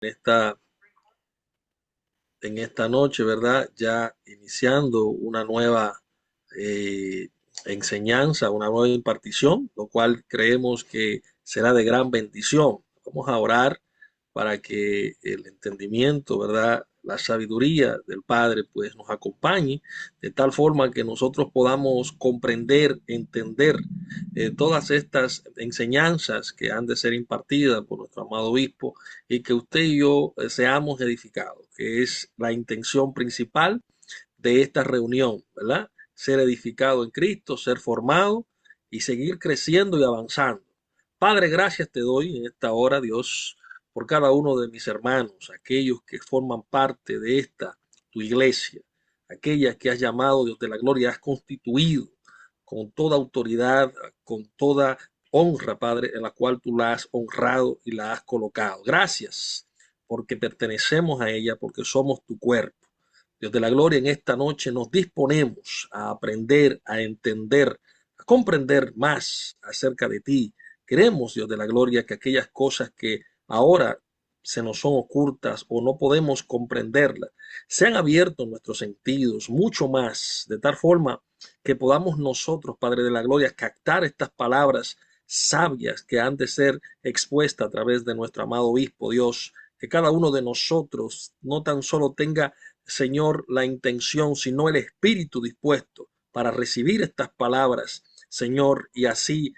esta, en esta noche, ¿verdad? Ya iniciando una nueva eh, enseñanza, una nueva impartición, lo cual creemos que será de gran bendición. Vamos a orar para que el entendimiento, ¿verdad? La sabiduría del Padre, pues nos acompañe de tal forma que nosotros podamos comprender, entender todas estas enseñanzas que han de ser impartidas por nuestro amado obispo y que usted y yo seamos edificados, que es la intención principal de esta reunión, ¿verdad? Ser edificado en Cristo, ser formado y seguir creciendo y avanzando. Padre, gracias te doy en esta hora, Dios, por cada uno de mis hermanos, aquellos que forman parte de esta, tu iglesia, aquellas que has llamado, Dios de la gloria, has constituido con toda autoridad, con toda honra, Padre, en la cual tú la has honrado y la has colocado. Gracias, porque pertenecemos a ella, porque somos tu cuerpo. Dios de la gloria, en esta noche nos disponemos a aprender, a entender, a comprender más acerca de ti. Queremos, Dios de la gloria, que aquellas cosas que ahora se nos son ocultas o no podemos comprenderlas, sean abiertos nuestros sentidos mucho más, de tal forma que podamos nosotros, Padre de la gloria, captar estas palabras sabias que han de ser expuestas a través de nuestro amado obispo Dios, que cada uno de nosotros no tan solo tenga, Señor, la intención, sino el espíritu dispuesto para recibir estas palabras, Señor, y así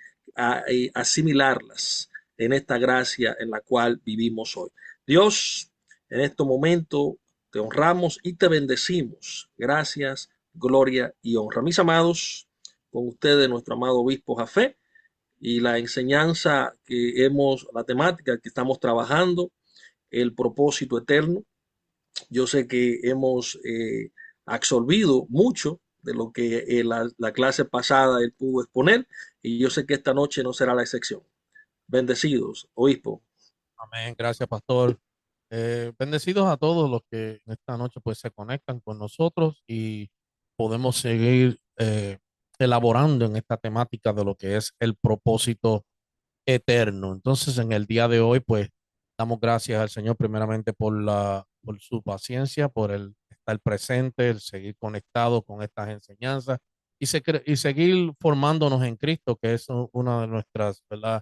asimilarlas en esta gracia en la cual vivimos hoy. Dios, en este momento te honramos y te bendecimos. Gracias, gloria y honra. Mis amados, con ustedes nuestro amado obispo Jafé y la enseñanza que hemos, la temática que estamos trabajando, el propósito eterno. Yo sé que hemos absorbido mucho de lo que la clase pasada él pudo exponer y yo sé que esta noche no será la excepción. Bendecidos, obispo. Amén, gracias, pastor. Bendecidos a todos los que en esta noche pues se conectan con nosotros y podemos seguir elaborando en esta temática de lo que es el propósito eterno. Entonces, en el día de hoy, pues damos gracias al Señor primeramente por su paciencia, por el estar presente, el seguir conectado con estas enseñanzas y seguir formándonos en Cristo, que es una de nuestras, ¿verdad?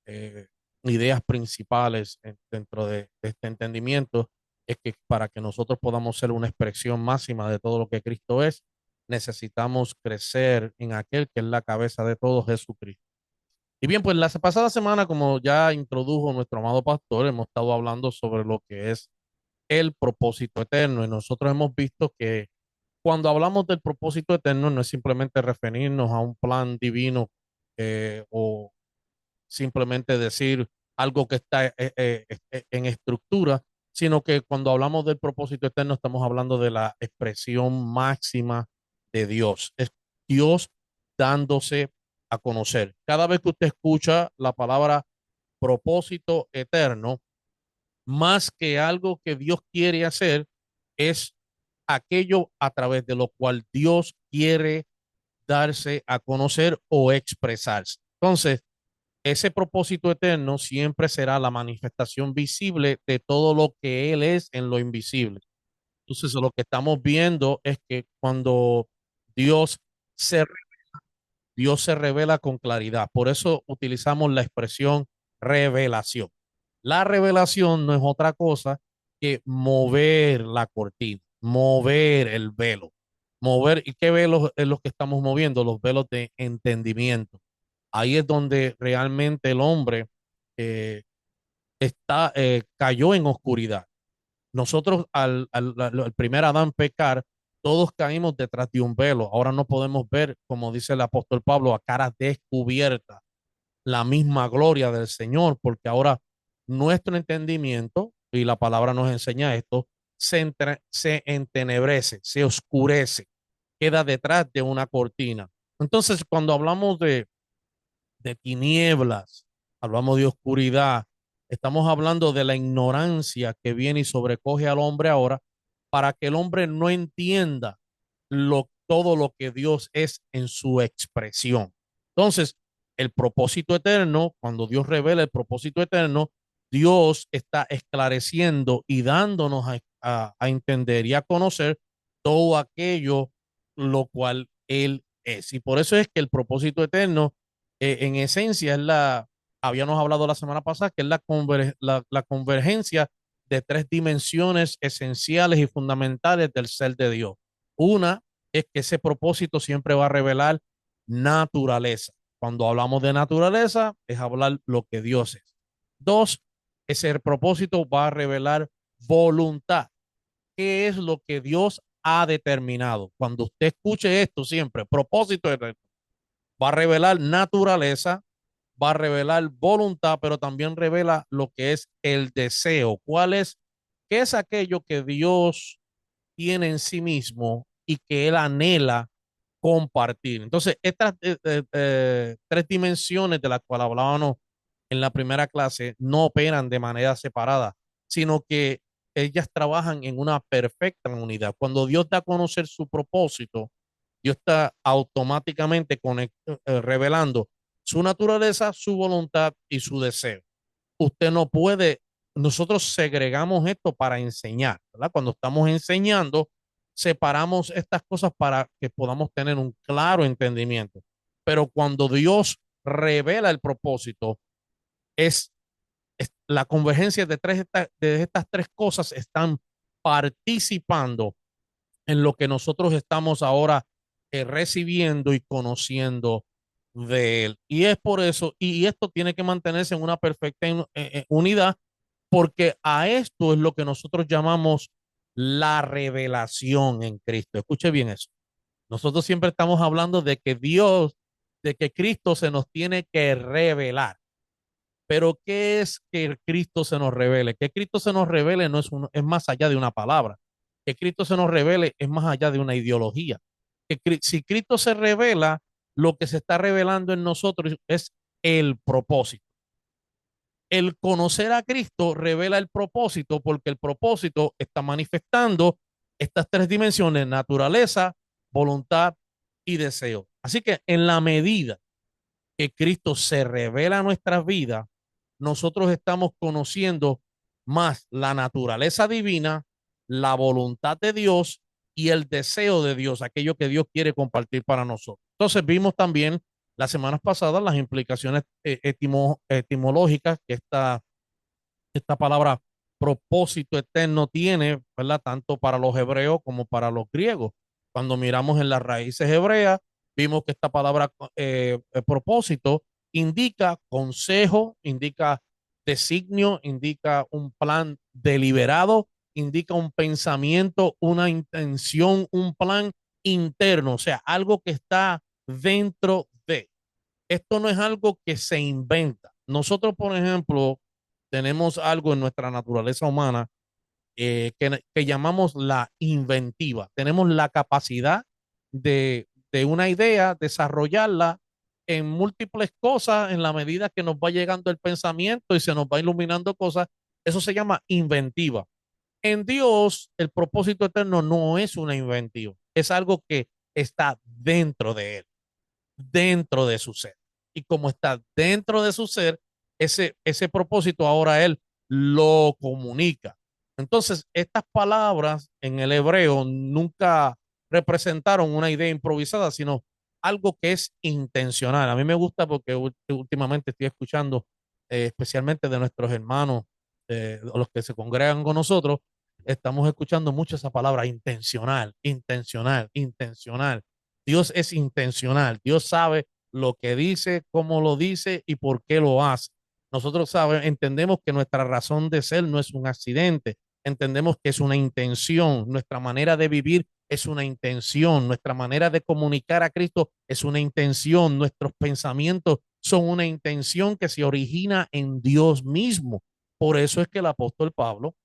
eh, ideas principales dentro de este entendimiento es que para que nosotros podamos ser una expresión máxima de todo lo que Cristo es, necesitamos crecer en aquel que es la cabeza de todo, Jesucristo. Y bien, pues la pasada semana, como ya introdujo nuestro amado pastor, hemos estado hablando sobre lo que es el propósito eterno y nosotros hemos visto que cuando hablamos del propósito eterno no es simplemente referirnos a un plan divino o simplemente decir algo que está en estructura, sino que cuando hablamos del propósito eterno estamos hablando de la expresión máxima de Dios. Es Dios dándose a conocer. Cada vez que usted escucha la palabra propósito eterno, más que algo que Dios quiere hacer, es aquello a través de lo cual Dios quiere darse a conocer o expresarse. Entonces, ese propósito eterno siempre será la manifestación visible de todo lo que Él es en lo invisible. Entonces, lo que estamos viendo es que cuando Dios se, Dios se revela con claridad, por eso utilizamos la expresión revelación. La revelación no es otra cosa que mover la cortina, mover el velo, mover, ¿y qué velos es lo que estamos moviendo? Los velos de entendimiento. Ahí es donde realmente el hombre eh, cayó en oscuridad. Nosotros al primer Adán pecar, todos caímos detrás de un velo. Ahora no podemos ver, como dice el apóstol Pablo, a cara descubierta la misma gloria del Señor, porque ahora nuestro entendimiento, y la palabra nos enseña esto, se entenebrece, se oscurece, queda detrás de una cortina. Entonces, cuando hablamos de tinieblas, hablamos de oscuridad, estamos hablando de la ignorancia que viene y sobrecoge al hombre ahora para que el hombre no entienda todo lo que Dios es en su expresión. Entonces, el propósito eterno, cuando Dios revela el propósito eterno, Dios está esclareciendo y dándonos a entender y a conocer todo aquello lo cual Él es. Y por eso es que el propósito eterno, en esencia, habíamos hablado la semana pasada, que es la convergencia de tres dimensiones esenciales y fundamentales del ser de Dios. Una es que ese propósito siempre va a revelar naturaleza. Cuando hablamos de naturaleza, es hablar lo que Dios es. Dos, ese propósito va a revelar voluntad. ¿Qué es lo que Dios ha determinado? Cuando usted escuche esto siempre, propósito eterno, va a revelar naturaleza, va a revelar voluntad, pero también revela lo que es el deseo. ¿Qué es aquello que Dios tiene en sí mismo y que Él anhela compartir? Entonces, estas tres dimensiones de las cuales hablábamos en la primera clase no operan de manera separada, sino que ellas trabajan en una perfecta unidad. Cuando Dios da a conocer su propósito, Dios está automáticamente revelando su naturaleza, su voluntad y su deseo. Usted no puede, nosotros segregamos esto para enseñar, ¿verdad? Cuando estamos enseñando, separamos estas cosas para que podamos tener un claro entendimiento. Pero cuando Dios revela el propósito, es, es la convergencia de estas tres cosas están participando en lo que nosotros estamos ahora recibiendo y conociendo de él. Y es por eso, y esto tiene que mantenerse en una perfecta unidad, porque a esto es lo que nosotros llamamos la revelación en Cristo. Escuche bien eso. Nosotros siempre estamos hablando de que Dios, de que Cristo se nos tiene que revelar. Pero ¿qué es que Cristo se nos revele? Que Cristo se nos revele no es, es más allá de una palabra. Que Cristo se nos revele es más allá de una ideología. Si Cristo se revela, lo que se está revelando en nosotros es el propósito. El conocer a Cristo revela el propósito porque el propósito está manifestando estas tres dimensiones: naturaleza, voluntad y deseo. Así que en la medida que Cristo se revela a nuestras vidas, nosotros estamos conociendo más la naturaleza divina, la voluntad de Dios y el deseo de Dios, aquello que Dios quiere compartir para nosotros. Entonces vimos también las semanas pasadas las implicaciones etimológicas que esta palabra propósito eterno tiene, ¿verdad? Tanto para los hebreos como para los griegos. Cuando miramos en las raíces hebreas, vimos que esta palabra propósito indica consejo, indica designio, indica un plan deliberado, indica un pensamiento, una intención, un plan interno, o sea, algo que está dentro de. Esto no es algo que se inventa. Nosotros, por ejemplo, tenemos algo en nuestra naturaleza humana que llamamos la inventiva. Tenemos la capacidad de una idea, desarrollarla en múltiples cosas en la medida que nos va llegando el pensamiento y se nos va iluminando cosas. Eso se llama inventiva. En Dios, el propósito eterno no es una inventiva, es algo que está dentro de Él, dentro de su ser. Y como está dentro de su ser, ese propósito ahora Él lo comunica. Entonces, estas palabras en el hebreo nunca representaron una idea improvisada, sino algo que es intencional. A mí me gusta porque últimamente estoy escuchando, especialmente de nuestros hermanos, los que se congregan con nosotros, estamos escuchando mucho esa palabra intencional, intencional, intencional. Dios es intencional. Dios sabe lo que dice, cómo lo dice y por qué lo hace. Nosotros entendemos que nuestra razón de ser no es un accidente. Entendemos que es una intención. Nuestra manera de vivir es una intención. Nuestra manera de comunicar a Cristo es una intención. Nuestros pensamientos son una intención que se origina en Dios mismo. Por eso es que el apóstol Pablo,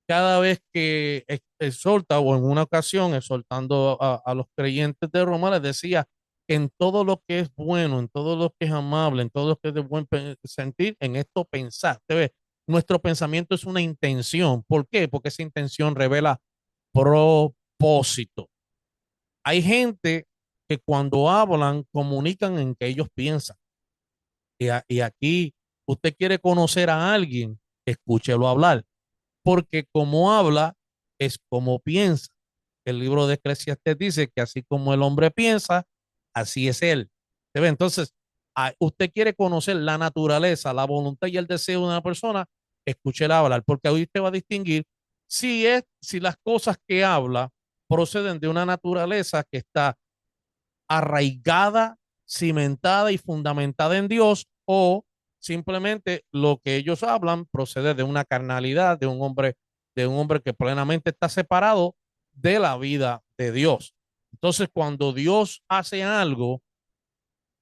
cada vez que exhorta o en una ocasión exhortando a los creyentes de Roma, les decía que en todo lo que es bueno, en todo lo que es amable, en todo lo que es de buen sentir, en esto pensar. Usted ve, nuestro pensamiento es una intención. ¿Por qué? Porque esa intención revela propósito. Hay gente que cuando hablan comunican en que ellos piensan. Y aquí Usted quiere conocer a alguien, escúchelo hablar, porque como habla es como piensa. El libro de Eclesiastés dice que así como el hombre piensa, así es él. ¿Se ve? Entonces, usted quiere conocer la naturaleza, la voluntad y el deseo de una persona, escúchela hablar, porque ahí usted va a distinguir si las cosas que habla proceden de una naturaleza que está arraigada, cimentada y fundamentada en Dios, o simplemente lo que ellos hablan procede de una carnalidad, de un hombre que plenamente está separado de la vida de Dios. Entonces, cuando Dios hace algo,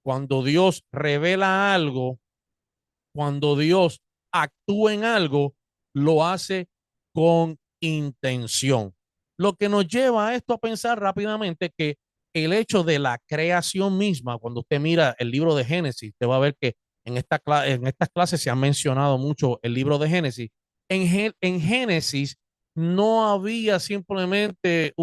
cuando Dios revela algo, cuando Dios actúa en algo, lo hace con intención. Lo que nos lleva a esto a pensar rápidamente que el hecho de la creación misma, cuando usted mira el libro de Génesis, usted va a ver que en estas clases se ha mencionado mucho el libro de Génesis. En Génesis no había simplemente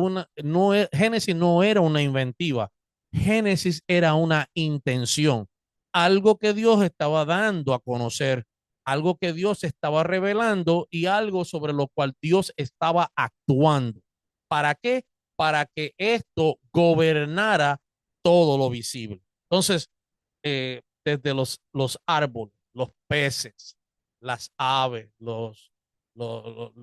Génesis no era una inventiva, Génesis era una intención, algo que Dios estaba dando a conocer, algo que Dios estaba revelando y algo sobre lo cual Dios estaba actuando. ¿Para qué? Para que esto gobernara todo lo visible. Entonces, desde los árboles, los peces, las aves, los, los,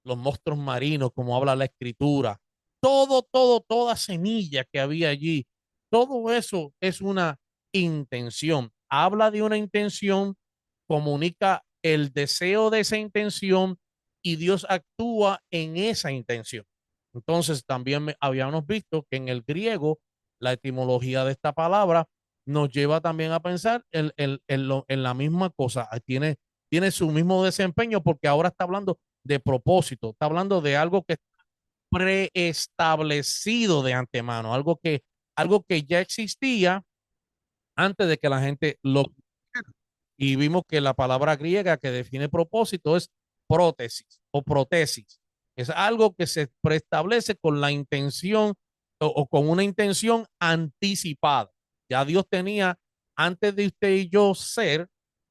los monstruos marinos, como habla la escritura, toda semilla que había allí, todo eso es una intención. Habla de una intención, comunica el deseo de esa intención y Dios actúa en esa intención. Entonces también habíamos visto que en el griego la etimología de esta palabra nos lleva también a pensar en la misma cosa. Tiene su mismo desempeño porque ahora está hablando de propósito, está hablando de algo que es preestablecido de antemano, algo que ya existía antes de que la gente lo... Y vimos que la palabra griega que define propósito es prótesis o protesis. Es algo que se preestablece con la intención o con una intención anticipada. Ya Dios tenía, antes de usted y yo ser,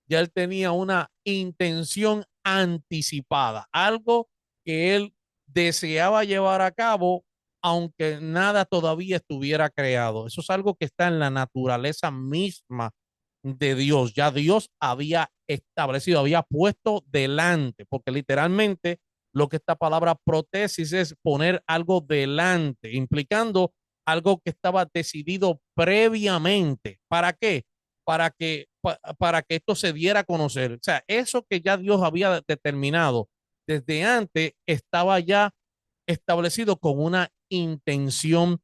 ya Él tenía una intención anticipada, algo que Él deseaba llevar a cabo aunque nada todavía estuviera creado. Eso es algo que está en la naturaleza misma de Dios. Ya Dios había establecido, había puesto delante, porque literalmente lo que esta palabra prótesis es poner algo delante, implicando algo que estaba decidido previamente. ¿Para qué? Para que esto se diera a conocer. O sea, eso que ya Dios había determinado desde antes estaba ya establecido con una intención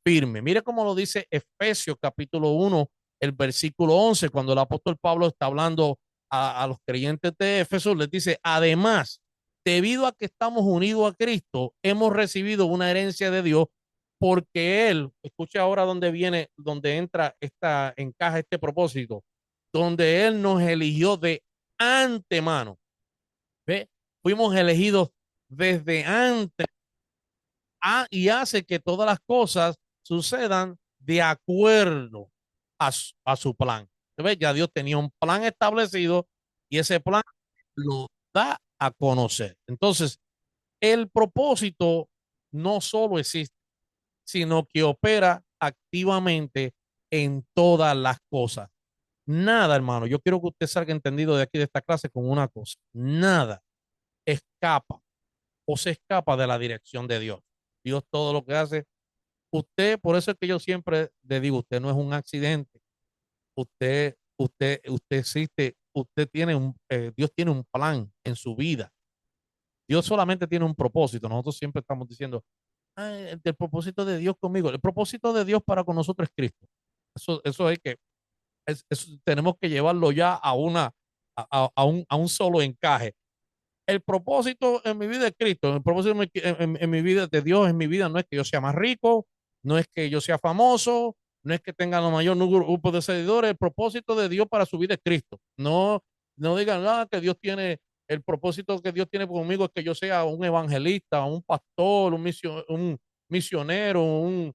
firme. Mire cómo lo dice Efesios capítulo 1, el versículo 11, cuando el apóstol Pablo está hablando a los creyentes de Éfeso, les dice, además, debido a que estamos unidos a Cristo, hemos recibido una herencia de Dios porque Él, escuche ahora dónde viene, dónde entra encaja este propósito, donde Él nos eligió de antemano. ¿Ve? Fuimos elegidos desde antes y hace que todas las cosas sucedan de acuerdo a su plan. ¿Ves? Ya Dios tenía un plan establecido y ese plan lo da a conocer. Entonces, el propósito no solo existe, sino que opera activamente en todas las cosas. Nada, hermano, yo quiero que usted salga entendido de aquí de esta clase con una cosa. Nada escapa o se escapa de la dirección de Dios. Dios todo lo que hace. Usted, por eso es que yo siempre le digo, usted no es un accidente, usted existe, Dios tiene un plan en su vida. Dios solamente tiene un propósito. Nosotros siempre estamos diciendo, "Ay, el propósito de Dios conmigo". El propósito de Dios para con nosotros es Cristo. Eso es que tenemos que llevarlo ya a un solo encaje. El propósito en mi vida es Cristo. El propósito en mi vida de Dios en mi vida no es que yo sea más rico, no es que yo sea famoso, no es que tenga la mayor grupo de seguidores. El propósito de Dios para su vida es Cristo. No digan que Dios tiene, el propósito que Dios tiene conmigo es que yo sea un evangelista, un pastor, un misionero, un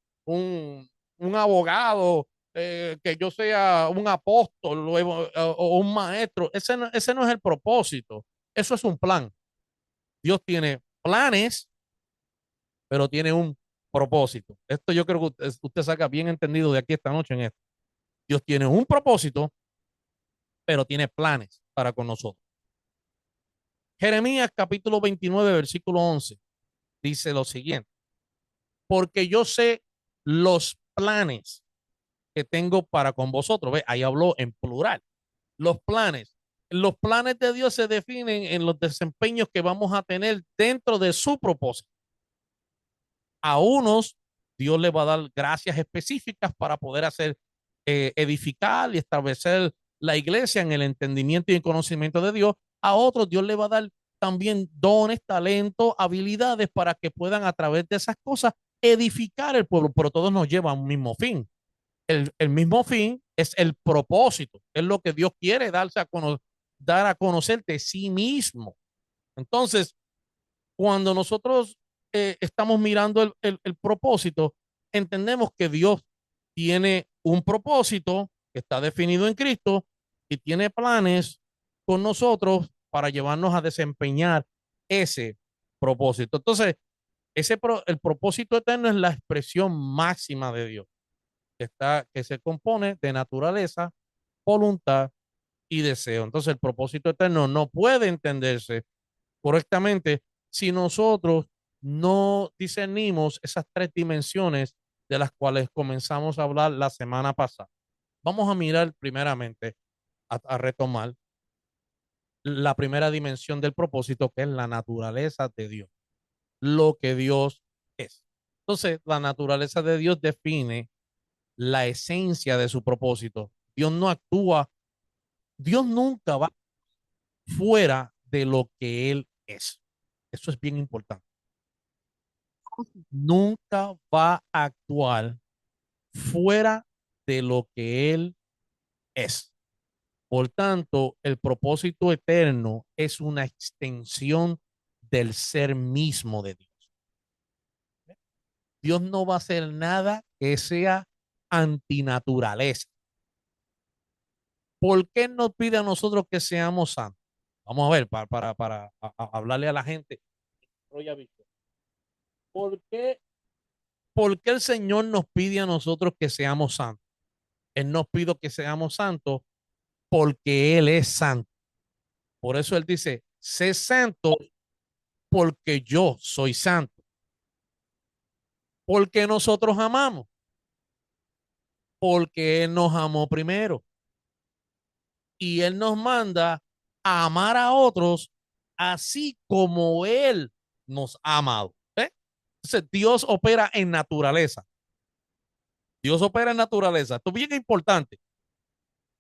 abogado. que yo sea un apóstol o un maestro. Ese no es el propósito. Eso es un plan. Dios tiene planes, pero tiene un propósito. Esto yo creo que usted saca bien entendido de aquí esta noche en esto. Dios tiene un propósito, pero tiene planes para con nosotros. Jeremías capítulo 29, versículo 11, dice lo siguiente, porque yo sé los planes que tengo para con vosotros. Ve, ahí habló en plural. Los planes. Los planes de Dios se definen en los desempeños que vamos a tener dentro de su propósito. A unos, Dios le va a dar gracias específicas para poder hacer, edificar y establecer la iglesia en el entendimiento y el conocimiento de Dios. A otros, Dios le va a dar también dones, talentos, habilidades para que puedan a través de esas cosas edificar el pueblo, pero todos nos llevan a un mismo fin. El mismo fin es el propósito, es lo que Dios quiere dar a conocer de sí mismo. Entonces, cuando nosotros estamos mirando el propósito, entendemos que Dios tiene un propósito que está definido en Cristo y tiene planes con nosotros para llevarnos a desempeñar ese propósito. Entonces, el propósito eterno es la expresión máxima de Dios, que se compone de naturaleza, voluntad y deseo. Entonces, el propósito eterno no puede entenderse correctamente si nosotros no discernimos esas tres dimensiones de las cuales comenzamos a hablar la semana pasada. Vamos a mirar primeramente, a retomar la primera dimensión del propósito, que es la naturaleza de Dios, lo que Dios es. Entonces, la naturaleza de Dios define la esencia de su propósito. Dios no actúa, Dios nunca va fuera de lo que Él es. Eso es bien importante. Nunca va a actuar fuera de lo que Él es. Por tanto, el propósito eterno es una extensión del ser mismo de Dios. Dios no va a hacer nada que sea antinaturaleza. ¿Por qué nos pide a nosotros que seamos santos? Vamos a ver, para hablarle a la gente. ¿Por qué, ¿Por qué el Señor nos pide a nosotros que seamos santos? Él nos pide que seamos santos porque Él es santo. Por eso Él dice, sé santo porque yo soy santo. Porque nosotros amamos, porque Él nos amó primero. Y Él nos manda a amar a otros así como Él nos ha amado. ¿Eh? Entonces Dios opera en naturaleza. Dios opera en naturaleza. Esto es bien importante,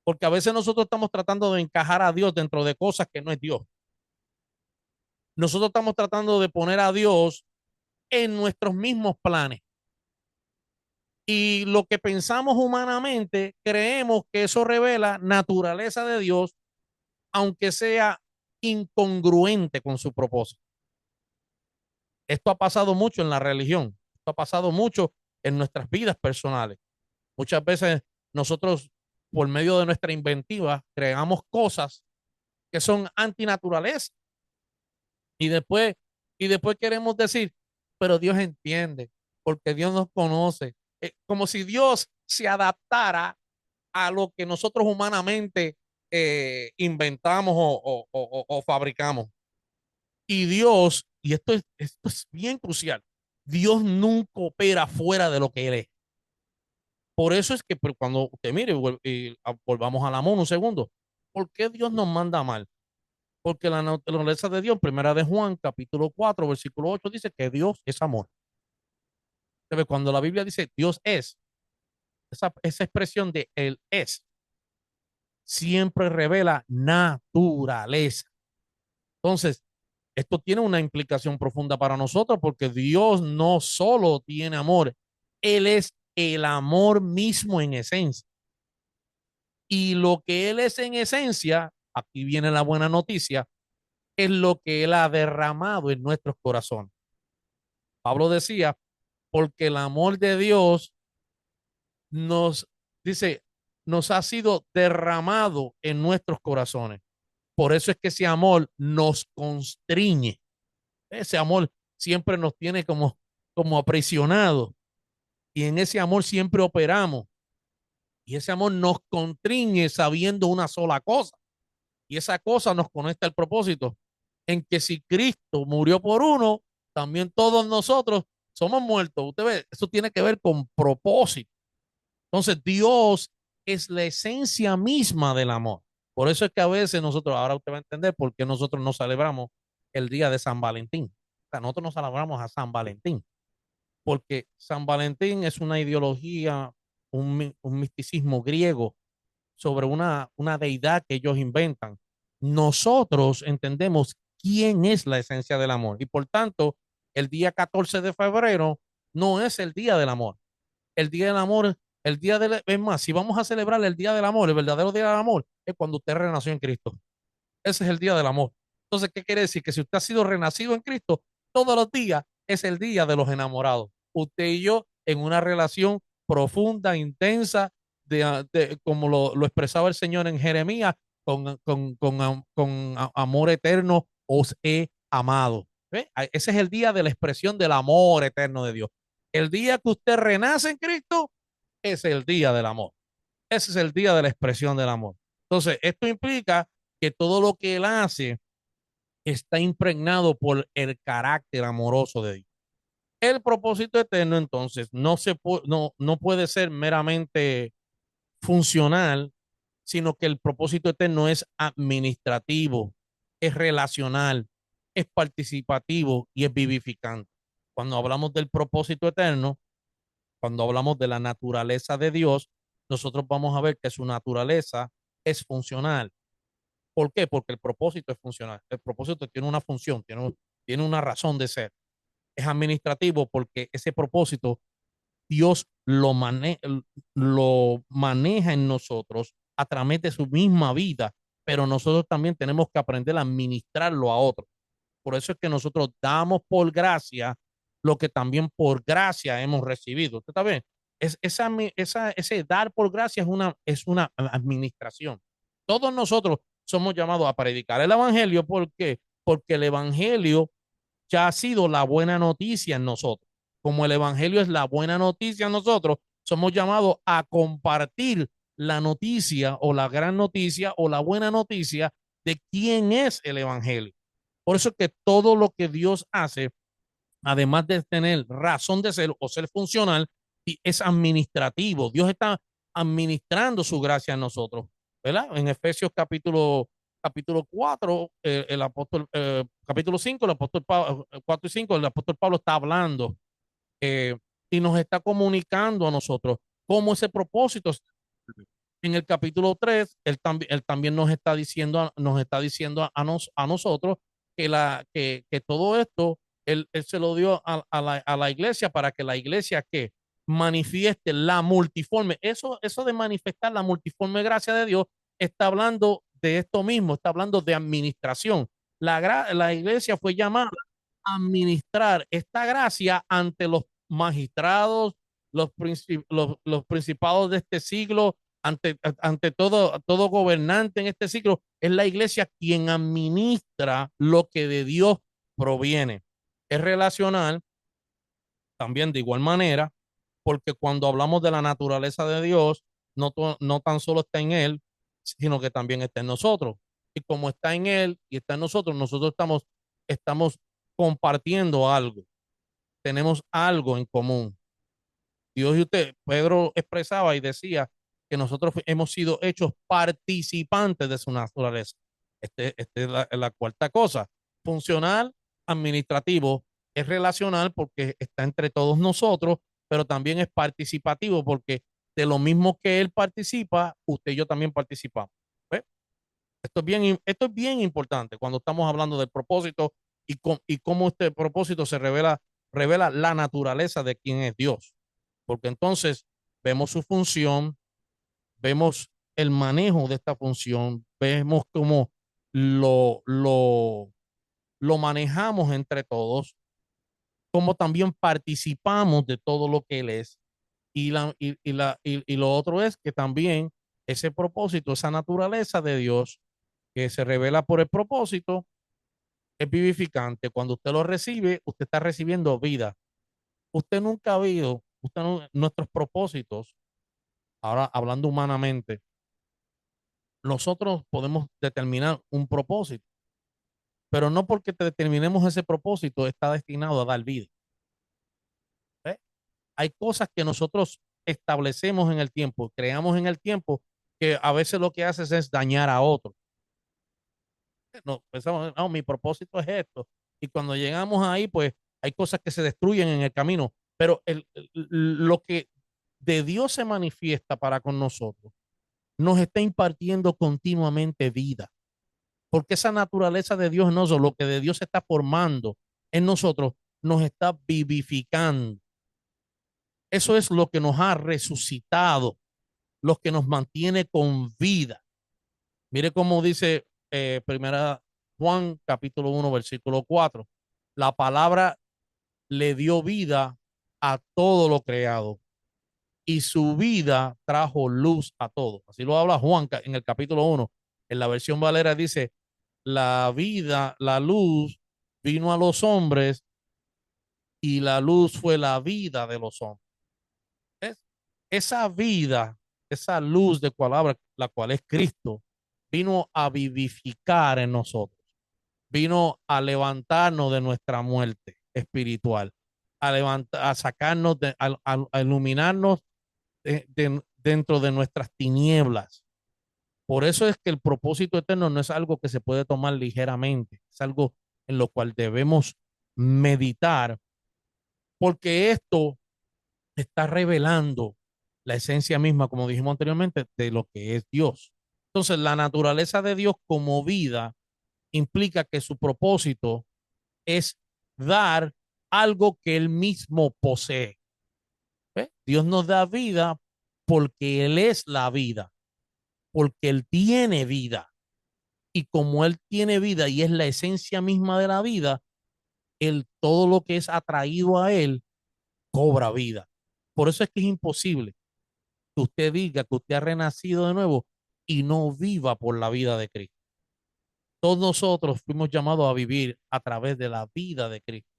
porque a veces nosotros estamos tratando de encajar a Dios dentro de cosas que no es Dios. Nosotros estamos tratando de poner a Dios en nuestros mismos planes. Y lo que pensamos humanamente, creemos que eso revela naturaleza de Dios, aunque sea incongruente con su propósito. Esto ha pasado mucho en la religión, esto ha pasado mucho en nuestras vidas personales. Muchas veces nosotros, por medio de nuestra inventiva, creamos cosas que son antinaturales y después, y después queremos decir, pero Dios entiende, porque Dios nos conoce. Como si Dios se adaptara a lo que nosotros humanamente inventamos o fabricamos. Y Dios, y esto es bien crucial, Dios nunca opera fuera de lo que Él es. Por eso es que cuando usted mire, volvamos al amor un segundo, ¿por qué Dios nos manda mal? Porque la naturaleza de Dios, primera de Juan, capítulo 4 versículo 8 dice que Dios es amor. Cuando la Biblia dice Dios es, esa expresión de Él es, siempre revela naturaleza. Entonces, esto tiene una implicación profunda para nosotros porque Dios no solo tiene amor, Él es el amor mismo en esencia. Y lo que Él es en esencia, aquí viene la buena noticia, es lo que Él ha derramado en nuestros corazones. Pablo decía, porque el amor de Dios nos dice, nos ha sido derramado en nuestros corazones. Por eso es que ese amor nos constriñe. Ese amor siempre nos tiene como aprisionados y en ese amor siempre operamos. Y ese amor nos constriñe sabiendo una sola cosa. Y esa cosa nos conecta al propósito en que si Cristo murió por uno, también todos nosotros somos muertos. Usted ve, eso tiene que ver con propósito. Entonces, Dios es la esencia misma del amor. Por eso es que a veces nosotros, ahora usted va a entender por qué nosotros no celebramos el día de San Valentín. O sea, nosotros no celebramos a San Valentín, porque San Valentín es una ideología, un misticismo griego sobre una deidad que ellos inventan. Nosotros entendemos quién es la esencia del amor y por tanto, el día 14 de febrero no es el día del amor. El día del amor, el día del, es más, si vamos a celebrar el día del amor, el verdadero día del amor, es cuando usted renació en Cristo. Ese es el día del amor. Entonces, ¿qué quiere decir? Que si usted ha sido renacido en Cristo, todos los días es el día de los enamorados. Usted y yo en una relación profunda, intensa, como lo expresaba el Señor en Jeremías, con amor eterno os he amado. ¿Ve? Ese es el día de la expresión del amor eterno de Dios. El día que usted renace en Cristo es el día del amor. Ese es el día de la expresión del amor. Entonces, esto implica que todo lo que él hace está impregnado por el carácter amoroso de Dios. El propósito eterno, entonces, no puede ser meramente funcional, sino que el propósito eterno es administrativo, es relacional, es participativo y es vivificante. Cuando hablamos del propósito eterno, cuando hablamos de la naturaleza de Dios, nosotros vamos a ver que su naturaleza es funcional. ¿Por qué? Porque el propósito es funcional. El propósito tiene una función, tiene una razón de ser. Es administrativo porque ese propósito Dios lo maneja en nosotros a través de su misma vida, pero nosotros también tenemos que aprender a administrarlo a otros. Por eso es que nosotros damos por gracia lo que también por gracia hemos recibido. ¿Usted está bien? Ese dar por gracia es una administración. Todos nosotros somos llamados a predicar el evangelio. ¿Por qué? Porque el evangelio ya ha sido la buena noticia en nosotros. Como el evangelio es la buena noticia en nosotros, somos llamados a compartir la noticia o la gran noticia o la buena noticia de quién es el evangelio. Por eso es que todo lo que Dios hace, además de tener razón de ser o ser funcional, es administrativo. Dios está administrando su gracia en nosotros, ¿verdad? En Efesios capítulo 4, el apóstol, capítulo 5, el apóstol Pablo, 4 y 5, el apóstol Pablo está hablando eh, y nos está comunicando a nosotros cómo ese propósito. En el capítulo 3, él también nos está diciendo a nosotros que todo esto, él se lo dio a la iglesia para que la iglesia que manifieste la multiforme, eso de manifestar la multiforme gracia de Dios, está hablando de esto mismo, está hablando de administración. La iglesia fue llamada a administrar esta gracia ante los magistrados, los principados de este siglo, ante todo gobernante en este ciclo, es la iglesia quien administra lo que de Dios proviene. Es relacional también de igual manera, porque cuando hablamos de la naturaleza de Dios, no tan solo está en Él, sino que también está en nosotros. Y como está en Él y está en nosotros estamos compartiendo algo, tenemos algo en común. Dios y usted, Pedro expresaba y decía que nosotros hemos sido hechos participantes de su naturaleza. Este es la cuarta cosa. Funcional, administrativo, es relacional porque está entre todos nosotros, pero también es participativo porque de lo mismo que él participa, usted y yo también participamos. ¿Ve? Esto es bien importante cuando estamos hablando del propósito y cómo este propósito revela la naturaleza de quién es Dios, porque entonces vemos su función, vemos el manejo de esta función, vemos cómo lo, lo, lo manejamos entre todos, cómo también participamos de todo lo que Él es. Y lo otro es que también ese propósito, esa naturaleza de Dios que se revela por el propósito, es vivificante. Cuando usted lo recibe, usted está recibiendo vida. Usted nunca ha habido, nuestros propósitos, ahora hablando humanamente, nosotros podemos determinar un propósito, pero no porque te determinemos ese propósito está destinado a dar vida. ¿Eh? Hay cosas que nosotros establecemos en el tiempo, creamos en el tiempo, que a veces lo que haces es dañar a otro. No, pensamos, no, mi propósito es esto. Y cuando llegamos ahí, pues hay cosas que se destruyen en el camino, pero lo que de Dios se manifiesta para con nosotros nos está impartiendo continuamente vida, porque esa naturaleza de Dios en nosotros, lo que de Dios se está formando en nosotros, nos está vivificando. Eso es lo que nos ha resucitado, lo que nos mantiene con vida. Mire cómo dice primera Juan capítulo 1 versículo 4. La palabra le dio vida a todo lo creado y su vida trajo luz a todo. Así lo habla Juan en el capítulo 1. En la versión Valera dice, la vida, la luz vino a los hombres y la luz fue la vida de los hombres. ¿Ves? Esa vida, esa luz de cual habla, la cual es Cristo, vino a vivificar en nosotros, vino a levantarnos de nuestra muerte espiritual, a levantar, a sacarnos, a iluminarnos dentro de nuestras tinieblas. Por eso es que el propósito eterno no es algo que se puede tomar ligeramente, es algo en lo cual debemos meditar, porque esto está revelando la esencia misma, como dijimos anteriormente, de lo que es Dios. Entonces, la naturaleza de Dios como vida implica que su propósito es dar algo que él mismo posee. ¿Ve? Dios nos da vida porque él es la vida, porque él tiene vida. Y como él tiene vida y es la esencia misma de la vida, él todo lo que es atraído a él cobra vida. Por eso es que es imposible que usted diga que usted ha renacido de nuevo y no viva por la vida de Cristo. Todos nosotros fuimos llamados a vivir a través de la vida de Cristo,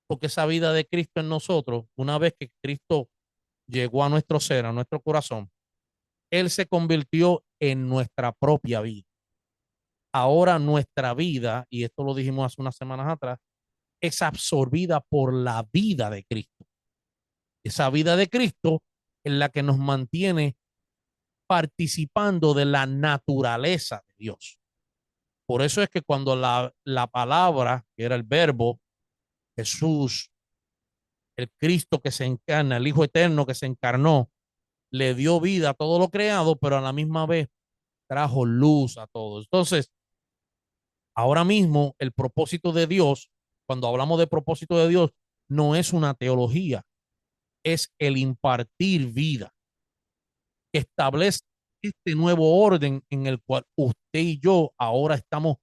porque esa vida de Cristo en nosotros, una vez que Cristo llegó a nuestro ser, a nuestro corazón, Él se convirtió en nuestra propia vida. Ahora nuestra vida, y esto lo dijimos hace unas semanas atrás, es absorbida por la vida de Cristo. Esa vida de Cristo es la que nos mantiene participando de la naturaleza de Dios. Por eso es que cuando la palabra, que era el verbo, Jesús, el Cristo que se encarna, el Hijo eterno que se encarnó, le dio vida a todo lo creado, pero a la misma vez trajo luz a todo. Entonces, ahora mismo el propósito de Dios, cuando hablamos de propósito de Dios, no es una teología, es el impartir vida, que establece este nuevo orden en el cual usted y yo ahora estamos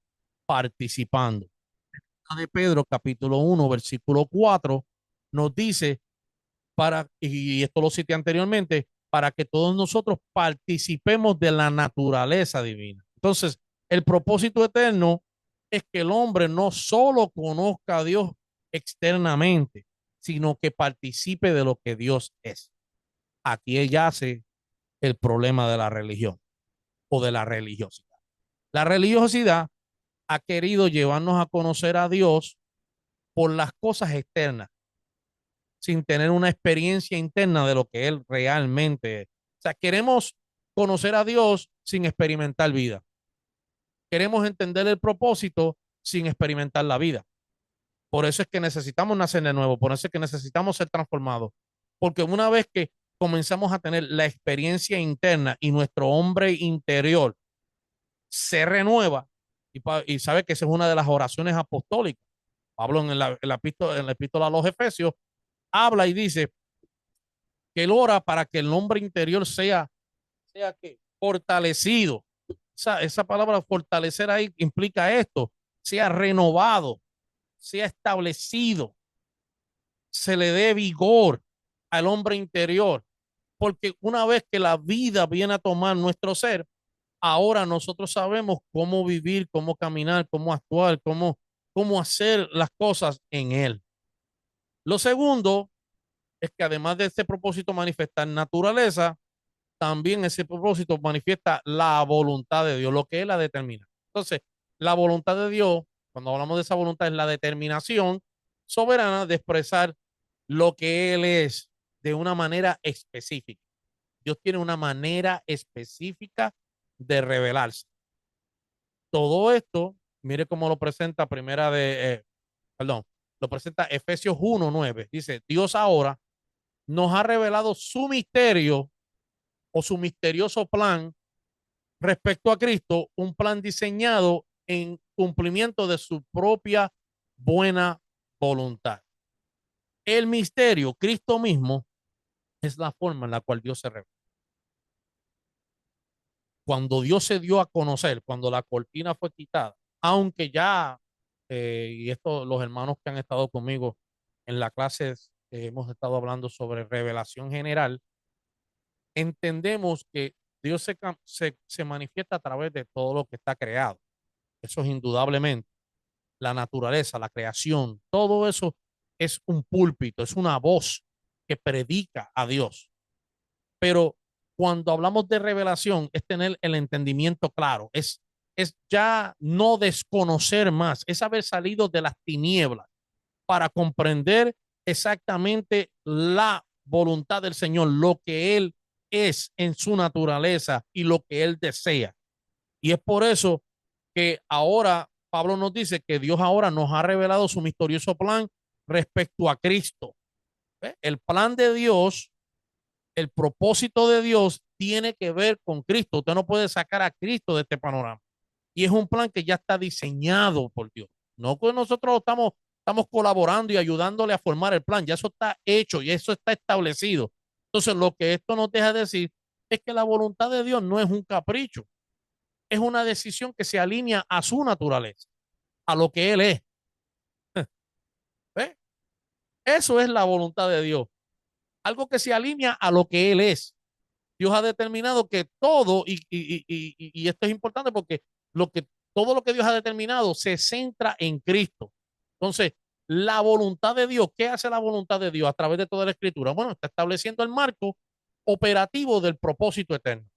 participando. De Pedro, capítulo 1 versículo 4 nos dice, y esto lo cité anteriormente, para que todos nosotros participemos de la naturaleza divina. Entonces, el propósito eterno es que el hombre no solo conozca a Dios externamente, sino que participe de lo que Dios es. Aquí yace el problema de la religión o de la religiosidad. La religiosidad ha querido llevarnos a conocer a Dios por las cosas externas, sin tener una experiencia interna de lo que Él realmente es. O sea, queremos conocer a Dios sin experimentar vida. Queremos entender el propósito sin experimentar la vida. Por eso es que necesitamos nacer de nuevo, por eso es que necesitamos ser transformados. Porque una vez que comenzamos a tener la experiencia interna y nuestro hombre interior se renueva, y sabe que esa es una de las oraciones apostólicas. Pablo en la epístola a los Efesios habla y dice que él ora para que el hombre interior sea que fortalecido. Esa palabra fortalecer ahí implica esto, sea renovado, sea establecido, se le dé vigor al hombre interior. porque una vez que la vida viene a tomar nuestro ser, ahora nosotros sabemos cómo vivir, cómo caminar, cómo actuar, cómo hacer las cosas en Él. Lo segundo es que además de ese propósito manifestar naturaleza, también ese propósito manifiesta la voluntad de Dios, lo que Él la determina. Entonces, la voluntad de Dios, cuando hablamos de esa voluntad, es la determinación soberana de expresar lo que Él es de una manera específica. Dios tiene una manera específica de revelarse. Todo esto, mire cómo lo presenta perdón, lo presenta Efesios 1:9. Dice, Dios ahora nos ha revelado su misterio o su misterioso plan respecto a Cristo, un plan diseñado en cumplimiento de su propia buena voluntad. El misterio, Cristo mismo, es la forma en la cual Dios se revela. Cuando Dios se dio a conocer, cuando la cortina fue quitada, aunque ya, y esto los hermanos que han estado conmigo en la clase, hemos estado hablando sobre revelación general, entendemos que Dios se manifiesta a través de todo lo que está creado. Eso es indudablemente. La naturaleza, la creación, todo eso es un púlpito, es una voz que predica a Dios. Pero cuando hablamos de revelación, es tener el entendimiento claro, es ya no desconocer más, es haber salido de las tinieblas para comprender exactamente la voluntad del Señor, lo que Él es en su naturaleza y lo que Él desea. Y es por eso que ahora Pablo nos dice que Dios ahora nos ha revelado su misterioso plan respecto a Cristo. ¿Ve? El plan de Dios, el propósito de Dios tiene que ver con Cristo. Usted no puede sacar a Cristo de este panorama. Y es un plan que ya está diseñado por Dios. No que nosotros estamos colaborando y ayudándole a formar el plan. Ya eso está hecho y eso está establecido. Entonces, lo que esto nos deja decir es que la voluntad de Dios no es un capricho, es una decisión que se alinea a su naturaleza, a lo que Él es. ¿Ve? Eso es la voluntad de Dios. Algo que se alinea a lo que Él es. Dios ha determinado que todo, y esto es importante porque lo que, todo lo que Dios ha determinado se centra en Cristo. Entonces, la voluntad de Dios, ¿qué hace la voluntad de Dios a través de toda la escritura? Bueno, está estableciendo el marco operativo del propósito eterno.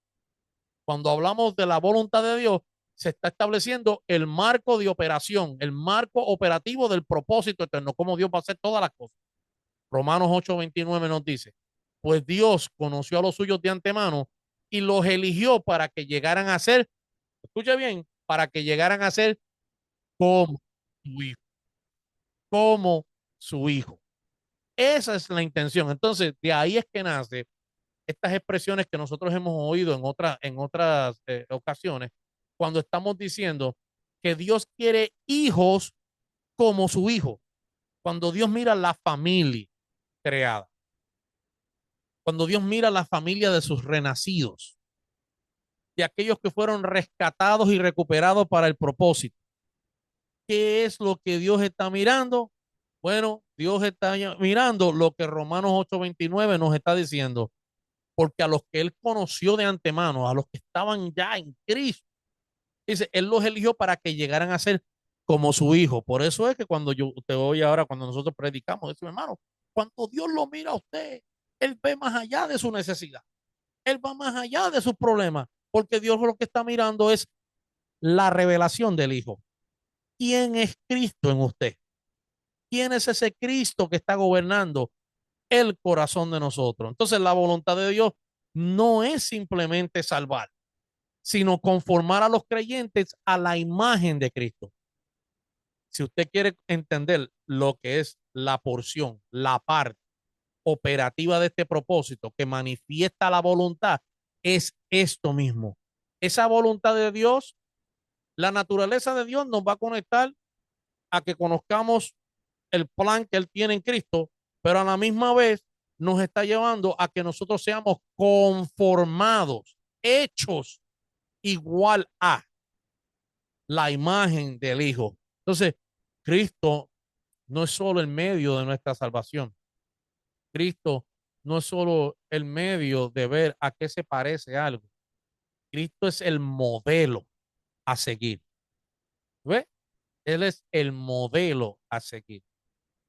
Cuando hablamos de la voluntad de Dios, se está estableciendo el marco de operación, el marco operativo del propósito eterno, cómo Dios va a hacer todas las cosas. Romanos 8:29 nos dice, pues Dios conoció a los suyos de antemano y los eligió para que llegaran a ser, escuche bien, para que llegaran a ser como su hijo, como su hijo. Esa es la intención. Entonces, de ahí es que nace estas expresiones que nosotros hemos oído en otras ocasiones, cuando estamos diciendo que Dios quiere hijos como su hijo. Cuando Dios mira la familia creada, cuando Dios mira la familia de sus renacidos, de aquellos que fueron rescatados y recuperados para el propósito. ¿Qué es lo que Dios está mirando? Bueno, Dios está mirando lo que Romanos 8:29 nos está diciendo, porque a los que Él conoció de antemano, a los que estaban ya en Cristo, dice, Él los eligió para que llegaran a ser como su hijo. Por eso es que cuando yo te oye ahora, cuando nosotros predicamos, decimos, hermano, cuando Dios lo mira a usted, Él ve más allá de su necesidad. Él va más allá de sus problemas, porque Dios lo que está mirando es la revelación del Hijo. ¿Quién es Cristo en usted? ¿Quién es ese Cristo que está gobernando el corazón de nosotros? Entonces, la voluntad de Dios no es simplemente salvar, sino conformar a los creyentes a la imagen de Cristo. Si usted quiere entender lo que es la porción, la parte operativa de este propósito que manifiesta la voluntad, es esto mismo. Esa voluntad de Dios, la naturaleza de Dios nos va a conectar a que conozcamos el plan que Él tiene en Cristo, pero a la misma vez nos está llevando a que nosotros seamos conformados, hechos igual a la imagen del Hijo. Entonces, Cristo no es solo el medio de nuestra salvación. Cristo no es solo el medio de ver a qué se parece algo. Cristo es el modelo a seguir. ¿Ve? Él es el modelo a seguir.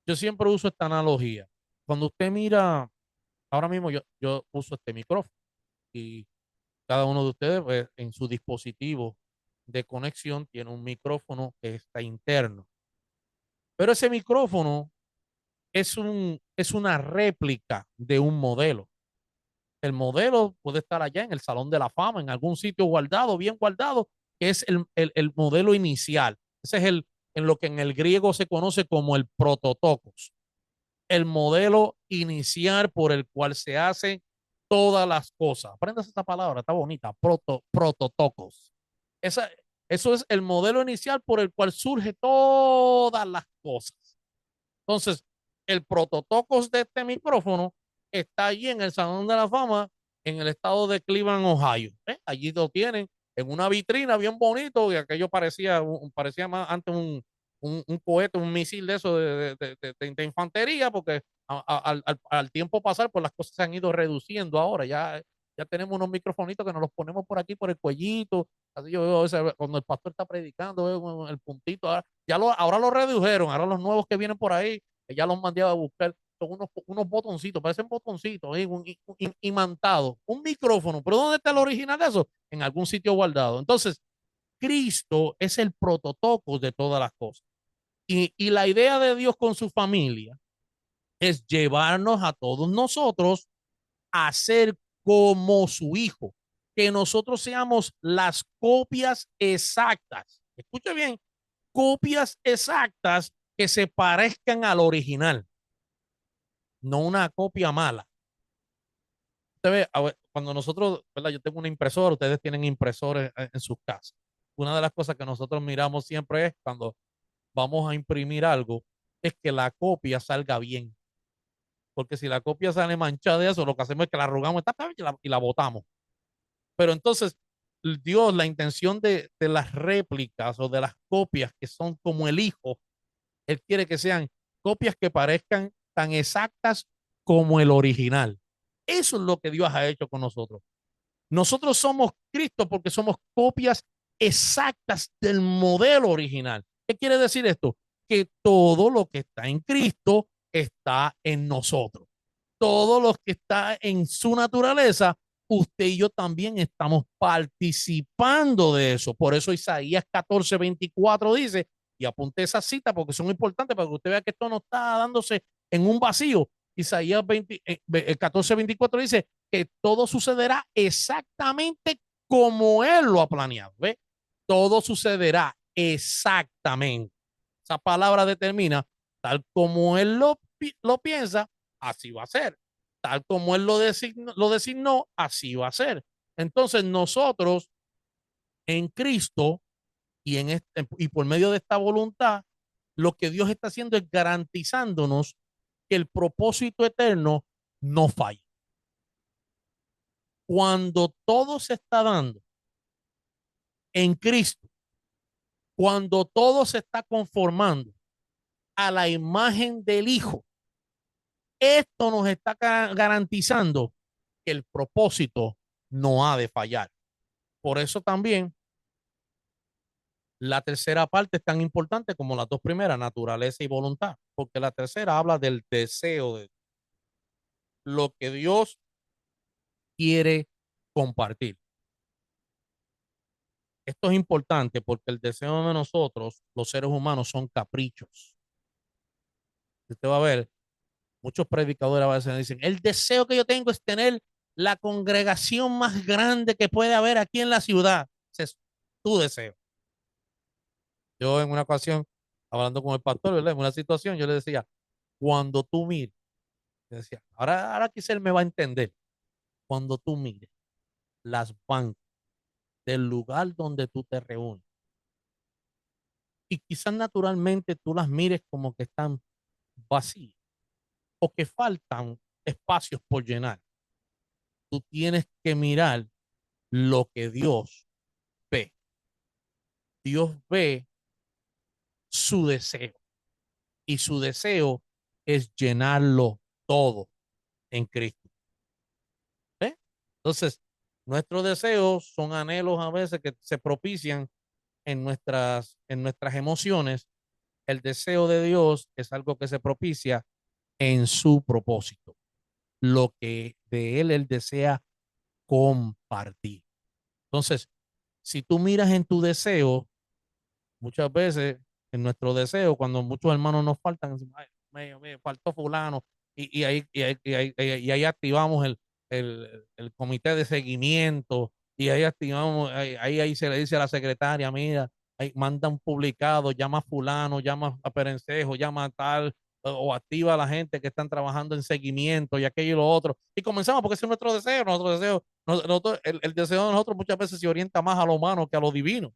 Yo siempre uso esta analogía. Cuando usted mira, ahora mismo yo uso este micrófono y cada uno de ustedes pues, en su dispositivo de conexión tiene un micrófono que está interno. Pero ese micrófono es una réplica de un modelo. El modelo puede estar allá en el Salón de la Fama, en algún sitio guardado, bien guardado, que es el modelo inicial. Ese es en lo que en el griego se conoce como el prototocos, el modelo inicial por el cual se hacen todas las cosas. Aprendas esta palabra, está bonita, prototocos. Esa, eso es el modelo inicial por el cual surge todas las cosas. Entonces, el prototocos de este micrófono está allí en el Salón de la Fama, en el estado de Cleveland, Ohio. Allí lo tienen en una vitrina bien bonito, y aquello parecía más antes un cohete, un misil de eso de infantería, porque al tiempo pasar, pues las cosas se han ido reduciendo ahora. Ya tenemos unos microfonitos que nos los ponemos por aquí, por el cuellito. Así yo veo cuando el pastor está predicando, veo el puntito. Ahora lo redujeron, ahora los nuevos que vienen por ahí, ya los mandé a buscar, son unos botoncitos, parecen botoncitos, imantados, un micrófono, pero ¿dónde está el original de eso? En algún sitio guardado. Entonces, Cristo es el prototipo de todas las cosas. Y la idea de Dios con su familia es llevarnos a todos nosotros a ser como su hijo, que nosotros seamos las copias exactas. Escuche bien, copias exactas que se parezcan al original, no una copia mala. Usted ve, cuando nosotros, ¿verdad? Yo tengo una impresora, ustedes tienen impresores en sus casas. Una de las cosas que nosotros miramos siempre es cuando vamos a imprimir algo, es que la copia salga bien. Porque si la copia sale manchada de eso, lo que hacemos es que la arrugamos y la botamos. Pero entonces, Dios, la intención de las réplicas o de las copias que son como el hijo, Él quiere que sean copias que parezcan tan exactas como el original. Eso es lo que Dios ha hecho con nosotros. Nosotros somos Cristo porque somos copias exactas del modelo original. ¿Qué quiere decir esto? Que todo lo que está en Cristo está en nosotros. Todo lo que está en su naturaleza, usted y yo también estamos participando de eso. Por eso Isaías 14:24 dice, y apunte esa cita porque son importantes para que usted vea que esto no está dándose en un vacío. Isaías 14:24 dice que todo sucederá exactamente como Él lo ha planeado. ¿Ve? Todo sucederá exactamente. Esa palabra determina, tal como Él lo piensa, así va a ser. Tal como Él lo designó, así va a ser. Entonces nosotros en Cristo y por medio de esta voluntad, lo que Dios está haciendo es garantizándonos que el propósito eterno no falla. Cuando todo se está dando en Cristo, cuando todo se está conformando a la imagen del Hijo, esto nos está garantizando que el propósito no ha de fallar. Por eso también la tercera parte es tan importante como las dos primeras, naturaleza y voluntad, porque la tercera habla del deseo de lo que Dios quiere compartir. Esto es importante porque el deseo de nosotros, los seres humanos, son caprichos. Usted va a ver, muchos predicadores a veces dicen, el deseo que yo tengo es tener la congregación más grande que puede haber aquí en la ciudad. Ese es tu deseo. Yo en una ocasión, hablando con el pastor, ¿verdad? En una situación, yo le decía, cuando tú mires, le decía, ahora quizá él me va a entender, cuando tú mires las bancas del lugar donde tú te reúnes, y quizás naturalmente tú las mires como que están vacías o que faltan espacios por llenar, tú tienes que mirar lo que Dios ve. Dios ve su deseo y su deseo es llenarlo todo en Cristo. Entonces, nuestros deseos son anhelos a veces que se propician en nuestras emociones. El deseo de Dios es algo que se propicia en su propósito, lo que de Él desea compartir. Entonces, si tú miras en tu deseo, muchas veces en nuestro deseo, cuando muchos hermanos nos faltan, decimos, "Ay, me faltó fulano", y ahí activamos el comité de seguimiento, y ahí activamos, ahí se le dice a la secretaria, mira, ahí manda un publicado, llama a fulano, llama a Perencejo, llama a tal, o activa a la gente que están trabajando en seguimiento y aquello y lo otro. Y comenzamos, porque ese es nuestro deseo, el deseo de nosotros muchas veces se orienta más a lo humano que a lo divino.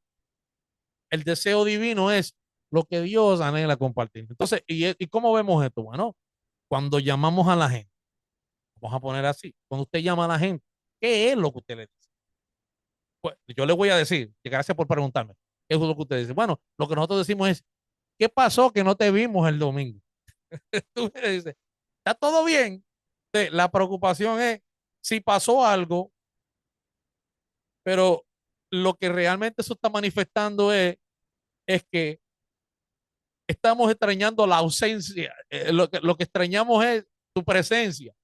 El deseo divino es lo que Dios anhela compartir. Entonces, ¿y cómo vemos esto? Bueno, cuando llamamos a la gente, vamos a poner así, cuando usted llama a la gente, ¿qué es lo que usted le dice? Pues yo le voy a decir, que gracias por preguntarme, ¿qué es lo que usted dice? Bueno, lo que nosotros decimos es, ¿qué pasó que no te vimos el domingo? Tú me dices, ¿está todo bien? La preocupación es si pasó algo, pero lo que realmente eso está manifestando es que estamos extrañando la ausencia. Lo que extrañamos es tu presencia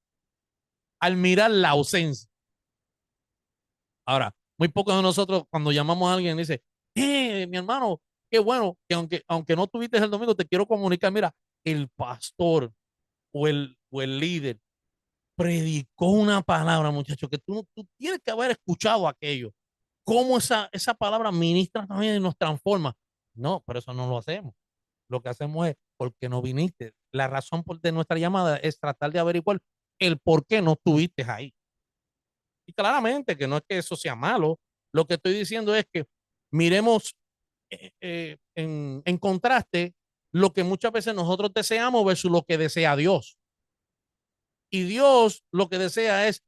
al mirar la ausencia. Ahora, muy pocos de nosotros cuando llamamos a alguien dice, mi hermano, qué bueno que aunque no tuviste el domingo, te quiero comunicar, mira, el pastor o el líder predicó una palabra, muchacho, que tú tienes que haber escuchado aquello. Cómo esa palabra ministra también y nos transforma. No, pero eso no lo hacemos. Lo que hacemos es, ¿por qué no viniste? La razón de nuestra llamada es tratar de averiguar el por qué no estuviste ahí. Y claramente que no es que eso sea malo, lo que estoy diciendo es que miremos en contraste lo que muchas veces nosotros deseamos versus lo que desea Dios. Y Dios lo que desea es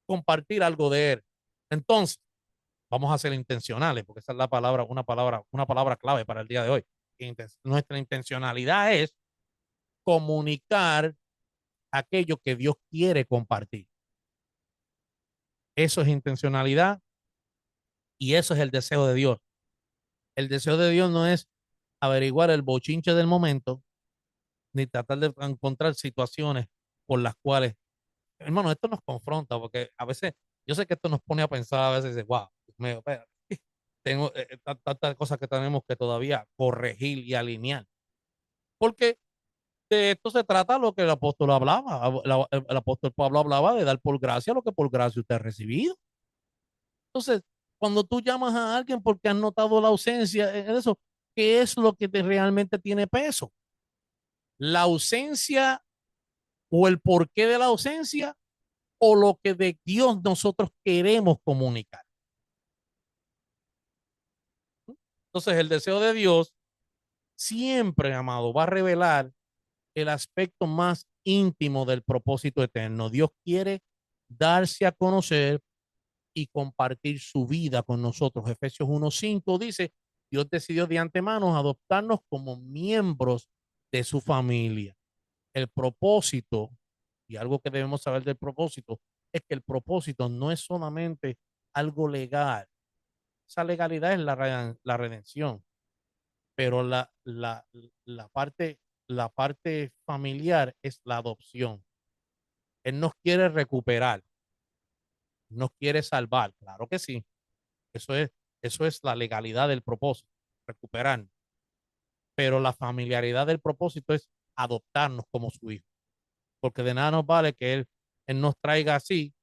compartir algo de Él. Entonces, vamos a ser intencionales, porque esa es una palabra clave para el día de hoy. Nuestra intencionalidad es comunicar aquello que Dios quiere compartir. Eso es intencionalidad y eso es el deseo de Dios. El deseo de Dios no es averiguar el bochinche del momento, ni tratar de encontrar situaciones por las cuales, hermano, esto nos confronta, porque a veces, yo sé que esto nos pone a pensar, a veces, wow, tengo tantas cosas que tenemos que todavía corregir y alinear. Porque de esto se trata lo que el apóstol hablaba. El apóstol Pablo hablaba de dar por gracia lo que por gracia usted ha recibido. Entonces, cuando tú llamas a alguien porque has notado la ausencia en eso, ¿qué es lo que realmente tiene peso? ¿La ausencia o el porqué de la ausencia o lo que de Dios nosotros queremos comunicar? Entonces, el deseo de Dios siempre, amado, va a revelar el aspecto más íntimo del propósito eterno. Dios quiere darse a conocer y compartir su vida con nosotros. Efesios 1:5 dice, Dios decidió de antemano adoptarnos como miembros de su familia. El propósito, y algo que debemos saber del propósito, es que el propósito no es solamente algo legal. Esa legalidad es la redención, pero la parte familiar es la adopción. Él nos quiere recuperar, nos quiere salvar, claro que sí. Eso es, eso es la legalidad del propósito, recuperar. Pero la familiaridad del propósito es adoptarnos como su hijo. Porque de nada nos vale que él nos traiga así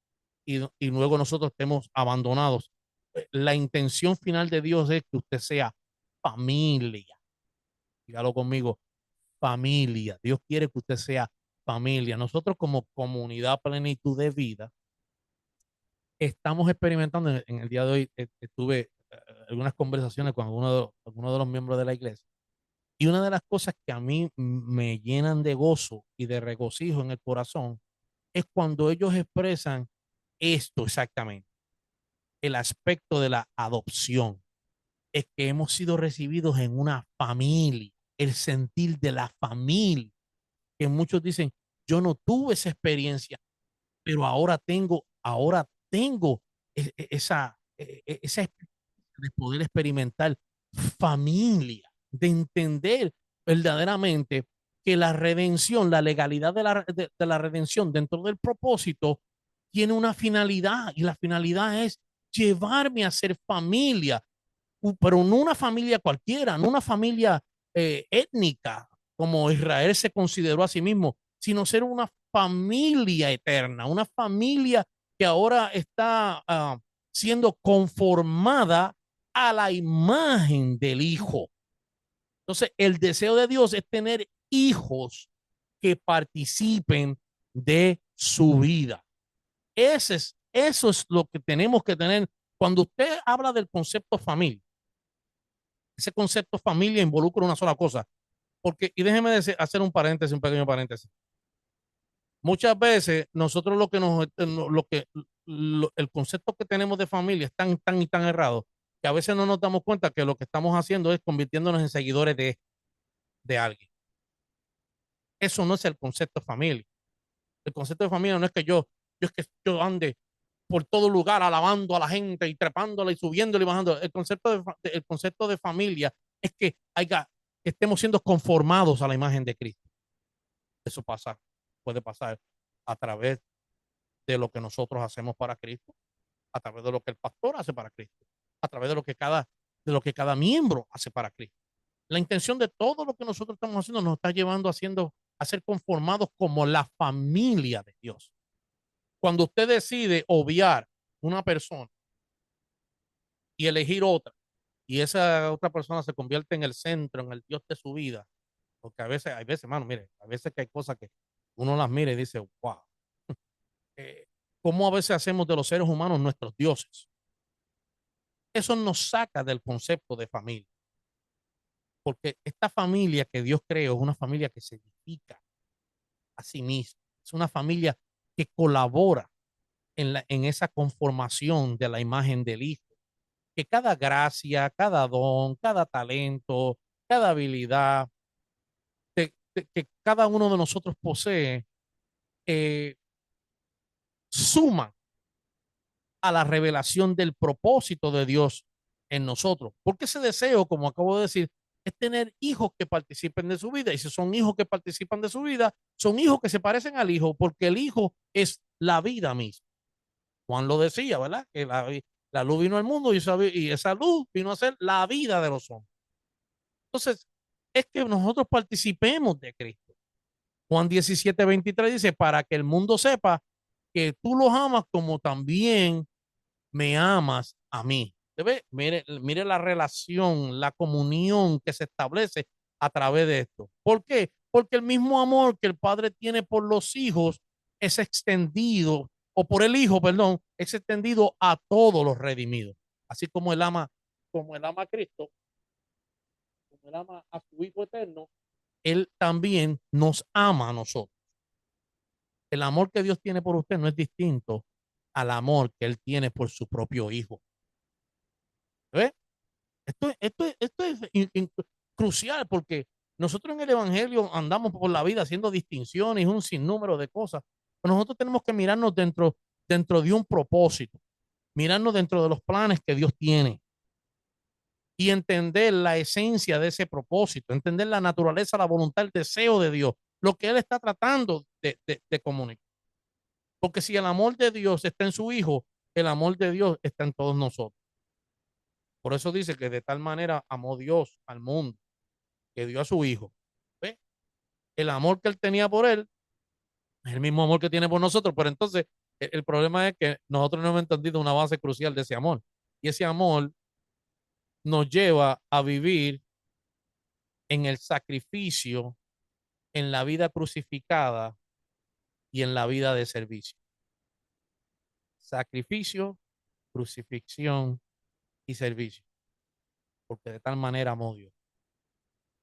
y luego nosotros estemos abandonados. La intención final de Dios es que usted sea familia. Dígalo conmigo, familia. Dios quiere que usted sea familia. Nosotros como comunidad plenitud de vida estamos experimentando en el día de hoy. Tuve algunas conversaciones con algunos de los miembros de la iglesia. Y una de las cosas que a mí me llenan de gozo y de regocijo en el corazón es cuando ellos expresan esto exactamente, el aspecto de la adopción. Es que hemos sido recibidos en una familia, el sentir de la familia, que muchos dicen, yo no tuve esa experiencia, pero ahora tengo esa de poder experimentar familia, de entender verdaderamente que la redención, la legalidad de la redención dentro del propósito tiene una finalidad y la finalidad es llevarme a ser familia, pero no una familia cualquiera, no una familia étnica como Israel se consideró a sí mismo, sino ser una familia eterna, una familia que ahora está siendo conformada a la imagen del Hijo. Entonces, el deseo de Dios es tener hijos que participen de su vida. Eso es lo que tenemos que tener. Cuando usted habla del concepto familia, ese concepto familia involucra una sola cosa. Porque, y déjeme hacer un paréntesis, un pequeño paréntesis. Muchas veces nosotros el concepto que tenemos de familia es tan y tan errado que a veces no nos damos cuenta que lo que estamos haciendo es convirtiéndonos en seguidores de alguien. Eso no es el concepto de familia. El concepto de familia no es que yo es que yo ande por todo lugar alabando a la gente y trepándola y subiéndola y bajando. El concepto de familia es que estemos siendo conformados a la imagen de Cristo. Eso puede pasar a través de lo que nosotros hacemos para Cristo, a través de lo que el pastor hace para Cristo, a través de lo que cada miembro hace para Cristo. La intención de todo lo que nosotros estamos haciendo nos está llevando a ser conformados como la familia de Dios. Cuando usted decide obviar una persona y elegir otra, y esa otra persona se convierte en el centro, en el Dios de su vida, porque hay veces, hermano, mire, a veces que hay cosas que uno las mira y dice, wow, eh, ¿cómo a veces hacemos de los seres humanos nuestros dioses? Eso nos saca del concepto de familia, porque esta familia que Dios creó es una familia que se edifica a sí misma, es una familia que colabora en esa conformación de la imagen del Hijo, que cada gracia, cada don, cada talento, cada habilidad que cada uno de nosotros posee, eh, suma a la revelación del propósito de Dios en nosotros. Porque ese deseo, como acabo de decir, es tener hijos que participen de su vida. Y si son hijos que participan de su vida, son hijos que se parecen al hijo, porque el hijo es la vida misma. Juan lo decía, ¿verdad? Que la luz vino al mundo y esa luz vino a ser la vida de los hombres. Entonces, es que nosotros participemos de Cristo. Juan 17:23 dice, para que el mundo sepa que tú los amas como también me amas a mí. ¿Ve? Mire la relación, la comunión que se establece a través de esto. ¿Por qué? Porque el mismo amor que el Padre tiene por los hijos es extendido, o por el Hijo, perdón, es extendido a todos los redimidos. Así como él ama a Cristo, como él ama a su Hijo eterno, él también nos ama a nosotros. El amor que Dios tiene por usted no es distinto al amor que él tiene por su propio Hijo. ¿Ve? Esto es crucial porque nosotros en el Evangelio andamos por la vida haciendo distinciones, un sinnúmero de cosas, pero nosotros tenemos que mirarnos dentro de un propósito, mirarnos dentro de los planes que Dios tiene y entender la esencia de ese propósito, entender la naturaleza, la voluntad, el deseo de Dios, lo que Él está tratando de comunicar. Porque si el amor de Dios está en su Hijo, el amor de Dios está en todos nosotros. Por eso dice que de tal manera amó Dios al mundo que dio a su Hijo. ¿Ve? El amor que Él tenía por Él es el mismo amor que tiene por nosotros, pero entonces el problema es que nosotros no hemos entendido una base crucial de ese amor. Y ese amor nos lleva a vivir en el sacrificio, en la vida crucificada y en la vida de servicio. Sacrificio, crucifixión y servicio. Porque de tal manera amó Dios,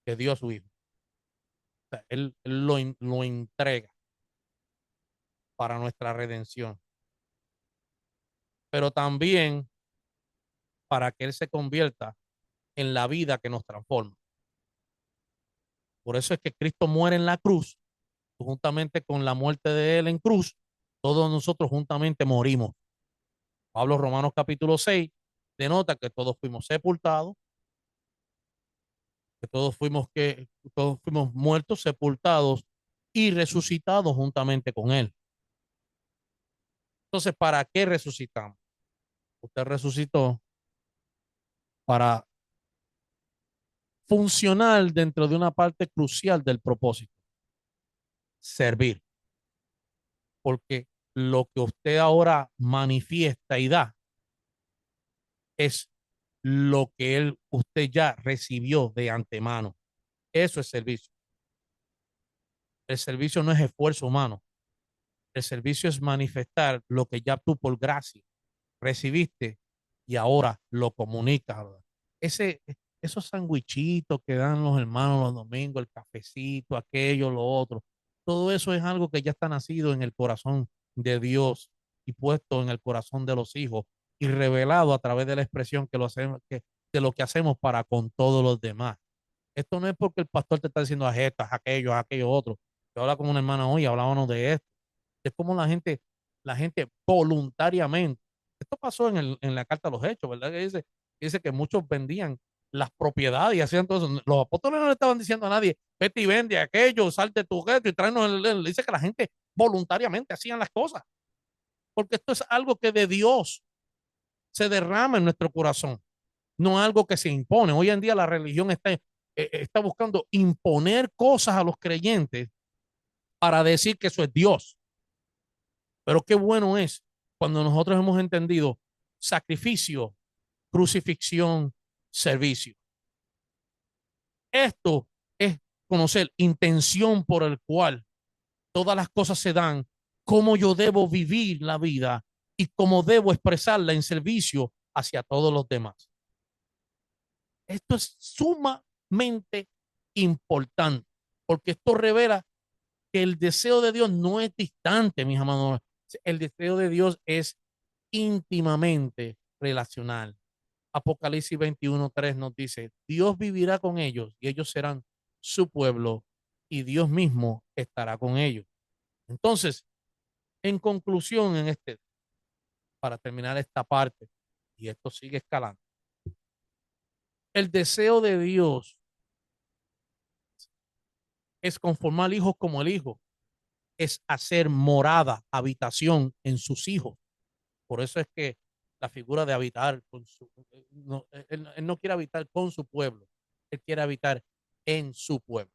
que dio a su Hijo. O sea, él lo entrega para nuestra redención. Pero también para que Él se convierta en la vida que nos transforma. Por eso es que Cristo muere en la cruz, juntamente con la muerte de Él en cruz, todos nosotros juntamente morimos. Pablo, Romanos capítulo 6, denota que todos fuimos sepultados, que todos fuimos muertos, sepultados y resucitados juntamente con él. Entonces, ¿para qué resucitamos? Usted resucitó para funcionar dentro de una parte crucial del propósito, servir, porque lo que usted ahora manifiesta y da es lo que usted ya recibió de antemano. Eso es servicio. El servicio no es esfuerzo humano. El servicio es manifestar lo que ya tú por gracia recibiste y ahora lo comunicas. ¿Verdad? Ese, esos sandwichitos que dan los hermanos los domingos, el cafecito, aquello, lo otro, todo eso es algo que ya está nacido en el corazón de Dios y puesto en el corazón de los hijos y revelado a través de la expresión que lo hacemos, de lo que hacemos para con todos los demás. Esto no es porque el pastor te está diciendo a estas, aquello, otro. Yo hablaba con una hermana hoy, hablábamos de esto. Es como la gente voluntariamente. Esto pasó en la carta de los Hechos, ¿verdad? Que dice que muchos vendían las propiedades y hacían todo eso. Los apóstoles no le estaban diciendo a nadie, vete y vende aquello, salte tu reto y tráenos dice que la gente voluntariamente hacían las cosas, porque esto es algo que de Dios se derrama en nuestro corazón, no algo que se impone. Hoy en día la religión está buscando imponer cosas a los creyentes para decir que eso es Dios. Pero qué bueno es cuando nosotros hemos entendido sacrificio, crucifixión, servicio. Esto es conocer intención por el cual todas las cosas se dan, cómo yo debo vivir la vida y cómo debo expresarla en servicio hacia todos los demás. Esto es sumamente importante porque esto revela que el deseo de Dios no es distante, mis amados. El deseo de Dios es íntimamente relacional. Apocalipsis 21:3 nos dice, Dios vivirá con ellos y ellos serán su pueblo y Dios mismo estará con ellos. Entonces, en conclusión, para terminar esta parte, y esto sigue escalando, el deseo de Dios es conformar hijos como el Hijo, es hacer morada, habitación en sus hijos. Por eso es que la figura de habitar con no, él no quiere habitar con su pueblo, él quiere habitar en su pueblo,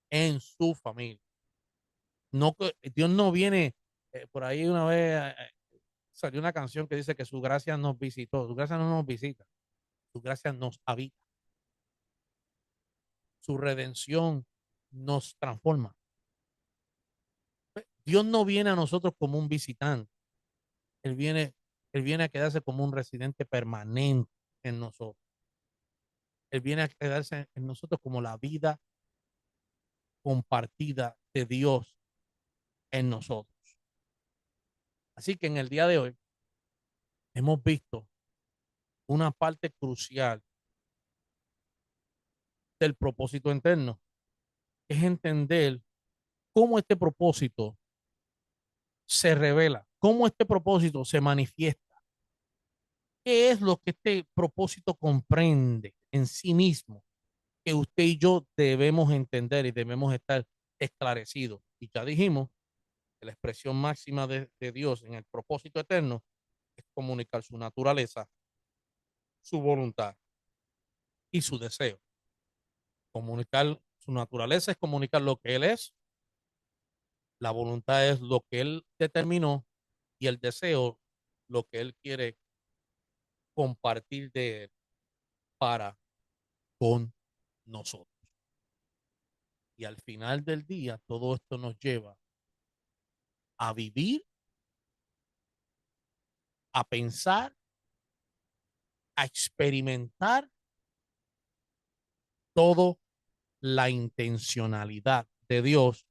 en su familia. No, Dios no viene, por ahí una vez salió una canción que dice que su gracia nos visitó, su gracia no nos visita, su gracia nos habita, su redención nos transforma. Dios no viene a nosotros como un visitante, él viene, él viene a quedarse como un residente permanente en nosotros. Él viene a quedarse en nosotros como la vida compartida de Dios en nosotros. Así que en el día de hoy hemos visto una parte crucial del propósito eterno, es entender cómo este propósito se revela, cómo este propósito se manifiesta, qué es lo que este propósito comprende en sí mismo, que usted y yo debemos entender y debemos estar esclarecidos. Y ya dijimos que la expresión máxima de Dios en el propósito eterno es comunicar su naturaleza, su voluntad y su deseo. Comunicar su naturaleza es comunicar lo que Él es, la voluntad es lo que Él determinó y el deseo lo que Él quiere compartir de Él para con nosotros. Y al final del día, todo esto nos lleva a vivir, a pensar, a experimentar todo la intencionalidad de Dios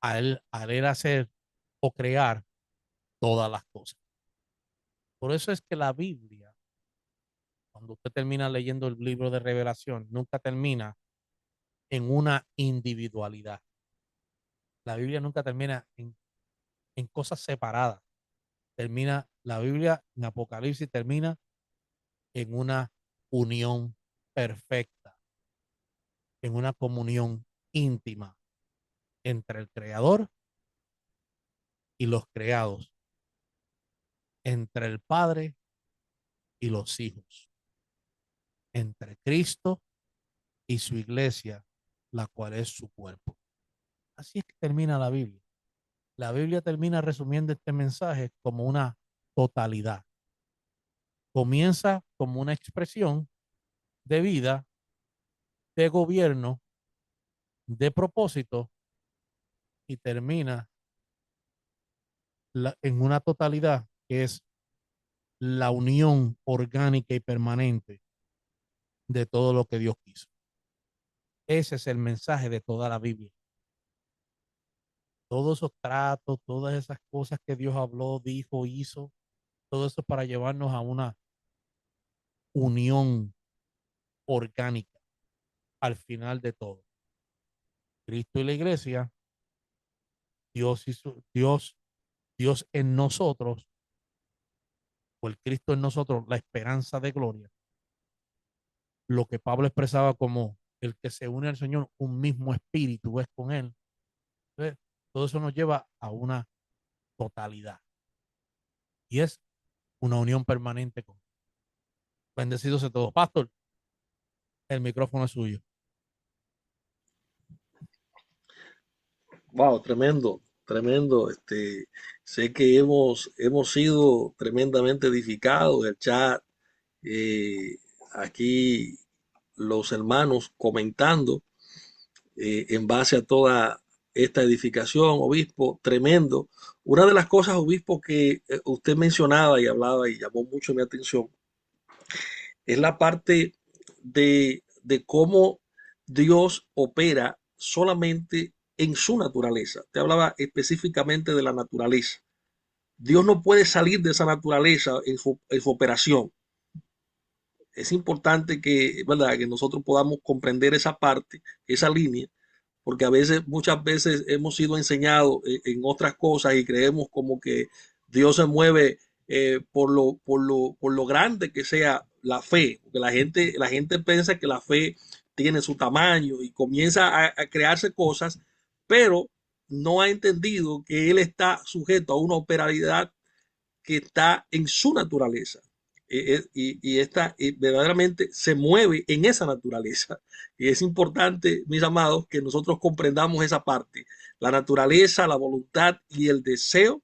al él hacer o crear todas las cosas. Por eso es que la Biblia, cuando usted termina leyendo el libro de Revelación, nunca termina en una individualidad. La Biblia nunca termina en cosas separadas. Termina la Biblia en Apocalipsis, termina en una unión perfecta, en una comunión íntima entre el Creador y los creados, entre el Padre y los hijos, entre Cristo y su iglesia, la cual es su cuerpo. Así es que termina la Biblia. La Biblia termina resumiendo este mensaje como una totalidad. Comienza como una expresión de vida, de gobierno, de propósito y termina en una totalidad que es la unión orgánica y permanente de todo lo que Dios quiso. Ese es el mensaje de toda la Biblia. Todos esos tratos, todas esas cosas que Dios habló, dijo, hizo, todo eso para llevarnos a una unión orgánica al final de todo. Cristo y la iglesia, Dios en nosotros, o el Cristo en nosotros, la esperanza de gloria, lo que Pablo expresaba como el que se une al Señor, un mismo espíritu es con él. Entonces, todo eso nos lleva a una totalidad y es una unión permanente con. Bendecidos a todos. Pastor, el micrófono es suyo. Wow, tremendo, tremendo. Sé que hemos sido tremendamente edificados. El chat, eh, aquí los hermanos comentando en base a toda esta edificación, obispo, tremendo. Una de las cosas, obispo, que usted mencionaba y hablaba y llamó mucho mi atención, es la parte de cómo Dios opera solamente en su naturaleza. Te hablaba específicamente de la naturaleza. Dios no puede salir de esa naturaleza en su operación. Es importante que, ¿verdad?, que nosotros podamos comprender esa parte, esa línea, porque a veces, muchas veces hemos sido enseñados en otras cosas y creemos como que Dios se mueve por lo grande que sea la fe, porque la gente piensa que la fe tiene su tamaño y comienza a crearse cosas, pero no ha entendido que Él está sujeto a una operabilidad que está en su naturaleza. Y esta verdaderamente se mueve en esa naturaleza. Y es importante, mis amados, que nosotros comprendamos esa parte, la naturaleza, la voluntad y el deseo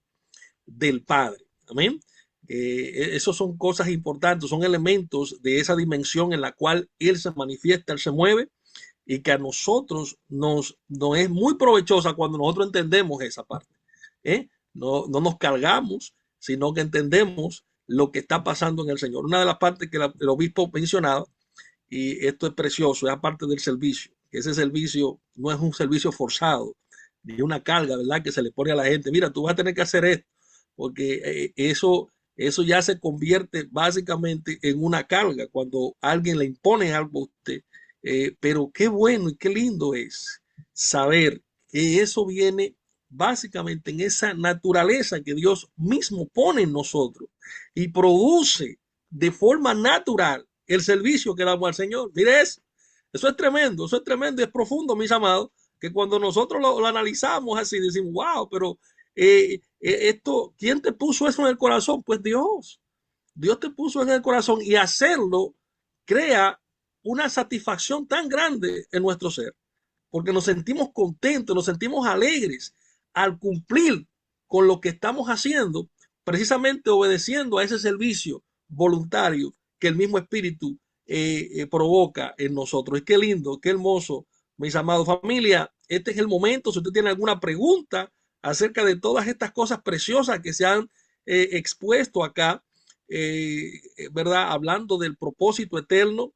del Padre. Amén. Esos son cosas importantes, son elementos de esa dimensión en la cual Él se manifiesta, Él se mueve y que a nosotros nos es muy provechosa cuando nosotros entendemos esa parte. No nos cargamos, sino que entendemos lo que está pasando en el Señor. Una de las partes que el obispo mencionaba, y esto es precioso, es aparte del servicio, que ese servicio no es un servicio forzado, ni una carga, ¿verdad?, que se le pone a la gente, mira, tú vas a tener que hacer esto, porque eso ya se convierte básicamente en una carga cuando alguien le impone algo a usted. Pero qué bueno y qué lindo es saber que eso viene básicamente en esa naturaleza que Dios mismo pone en nosotros y produce de forma natural el servicio que damos al Señor. Mire eso es tremendo, es profundo, mis amados, que cuando nosotros lo analizamos así, decimos, wow, pero esto, ¿quién te puso eso en el corazón? Pues Dios. Dios te puso en el corazón y hacerlo crea una satisfacción tan grande en nuestro ser, porque nos sentimos contentos, nos sentimos alegres al cumplir con lo que estamos haciendo, precisamente obedeciendo a ese servicio voluntario que el mismo Espíritu provoca en nosotros. Y qué lindo, qué hermoso, mis amados familia. Este es el momento, si usted tiene alguna pregunta acerca de todas estas cosas preciosas que se han expuesto acá, ¿verdad? Hablando del propósito eterno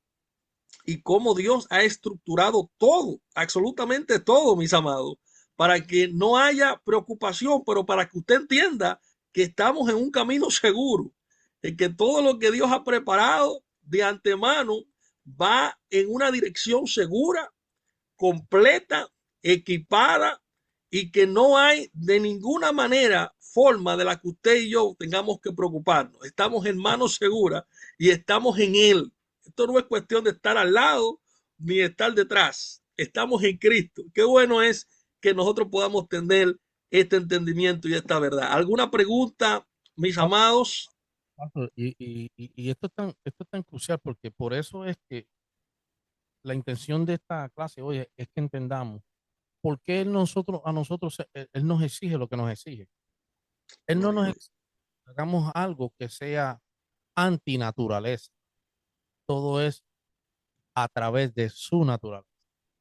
y cómo Dios ha estructurado todo, absolutamente todo, mis amados, para que no haya preocupación, pero para que usted entienda que estamos en un camino seguro, en que todo lo que Dios ha preparado de antemano va en una dirección segura, completa, equipada y que no hay de ninguna manera forma de la que usted y yo tengamos que preocuparnos. Estamos en manos seguras y estamos en Él. Esto no es cuestión de estar al lado ni de estar detrás. Estamos en Cristo. Qué bueno es que nosotros podamos tener este entendimiento y esta verdad. ¿Alguna pregunta, mis amados? Y esto es tan crucial porque por eso es que la intención de esta clase hoy es que entendamos por qué a nosotros, él nos exige lo que nos exige. Él no Gloria a nos Dios. exige que hagamos algo que sea antinaturaleza. Todo es a través de su naturaleza.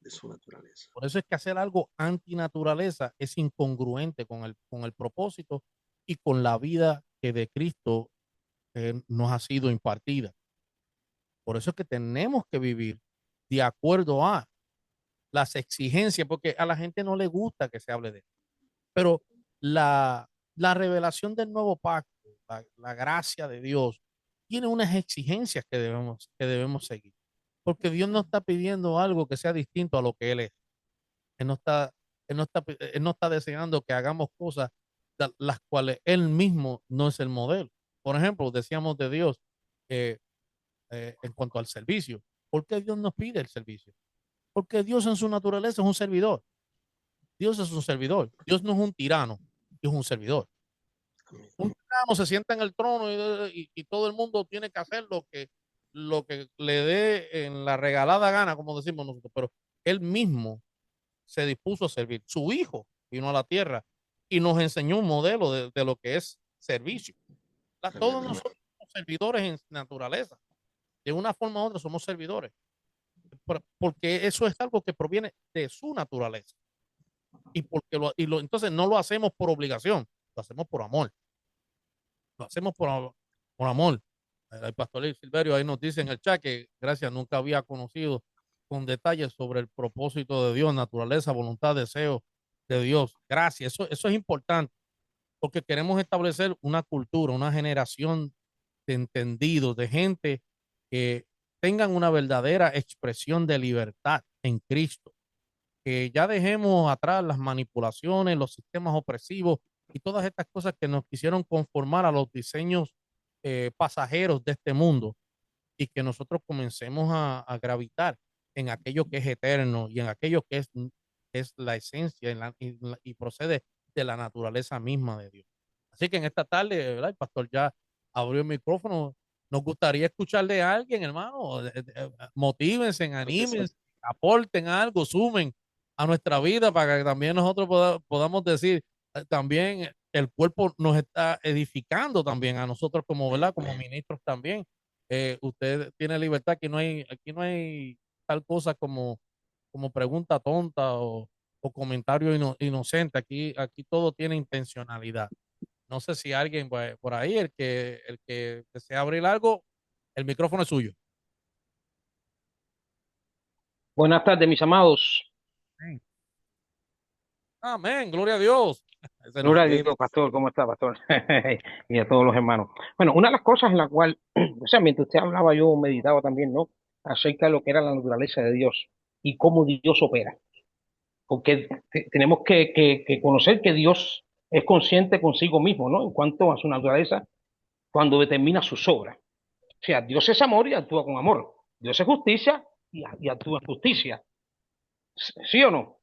De su naturaleza. Por eso es que hacer algo antinaturaleza es incongruente con el propósito y con la vida que de Cristo nos ha sido impartida. Por eso es que tenemos que vivir de acuerdo a las exigencias, porque a la gente no le gusta que se hable de eso. Pero la revelación del nuevo pacto, la gracia de Dios, tiene unas exigencias que debemos seguir. Porque Dios no está pidiendo algo que sea distinto a lo que Él es. Él no está, él no está deseando que hagamos cosas las cuales Él mismo no es el modelo. Por ejemplo, decíamos de Dios eh, en cuanto al servicio. ¿Por qué Dios nos pide el servicio? Porque Dios en su naturaleza es un servidor. Dios es un servidor. Dios no es un tirano, Dios es un servidor. Un tirano se sienta en el trono y todo el mundo tiene que hacer lo que le dé en la regalada gana, como decimos nosotros, pero él mismo se dispuso a servir. Su hijo vino a la tierra y nos enseñó un modelo de lo que es servicio. Todos Tremendo. nosotros somos servidores en naturaleza. De una forma u otra somos servidores, porque eso es algo que proviene de su naturaleza. Entonces no lo hacemos por obligación, lo hacemos por amor. Lo hacemos por amor. El pastor Silverio ahí nos dice en el chat que gracias nunca había conocido con detalles sobre el propósito de Dios, naturaleza, voluntad, deseo de Dios. Gracias, eso es importante porque queremos establecer una cultura, una generación de entendidos, de gente que tengan una verdadera expresión de libertad en Cristo, que ya dejemos atrás las manipulaciones, los sistemas opresivos y todas estas cosas que nos quisieron conformar a los diseños pasajeros de este mundo y que nosotros comencemos a gravitar en aquello que es eterno y en aquello que es la esencia y procede de la naturaleza misma de Dios. Así que en esta tarde, ¿verdad? El pastor ya abrió el micrófono. Nos gustaría escucharle a alguien, hermano. Motívense, anímense, aporten algo, sumen a nuestra vida para que también nosotros podamos decir, también el cuerpo nos está edificando también a nosotros como, ¿verdad? Como ministros también. Usted tiene libertad, aquí no hay tal cosa como pregunta tonta o comentario inocente. Aquí todo tiene intencionalidad. No sé si alguien por ahí, el que desea abrir algo, el micrófono es suyo. Buenas tardes, mis amados. Amén. Amén, gloria a Dios. Ese no, Gloria a Dios, pastor. ¿Cómo está, pastor? Y a todos los hermanos. Bueno, una de las cosas en la cual, o sea, mientras usted hablaba, yo meditaba también, ¿no? Acerca de lo que era la naturaleza de Dios y cómo Dios opera. Porque tenemos que conocer que Dios es consciente consigo mismo, ¿no? En cuanto a su naturaleza, cuando determina sus obras. O sea, Dios es amor y actúa con amor. Dios es justicia y actúa en justicia. ¿Sí o no?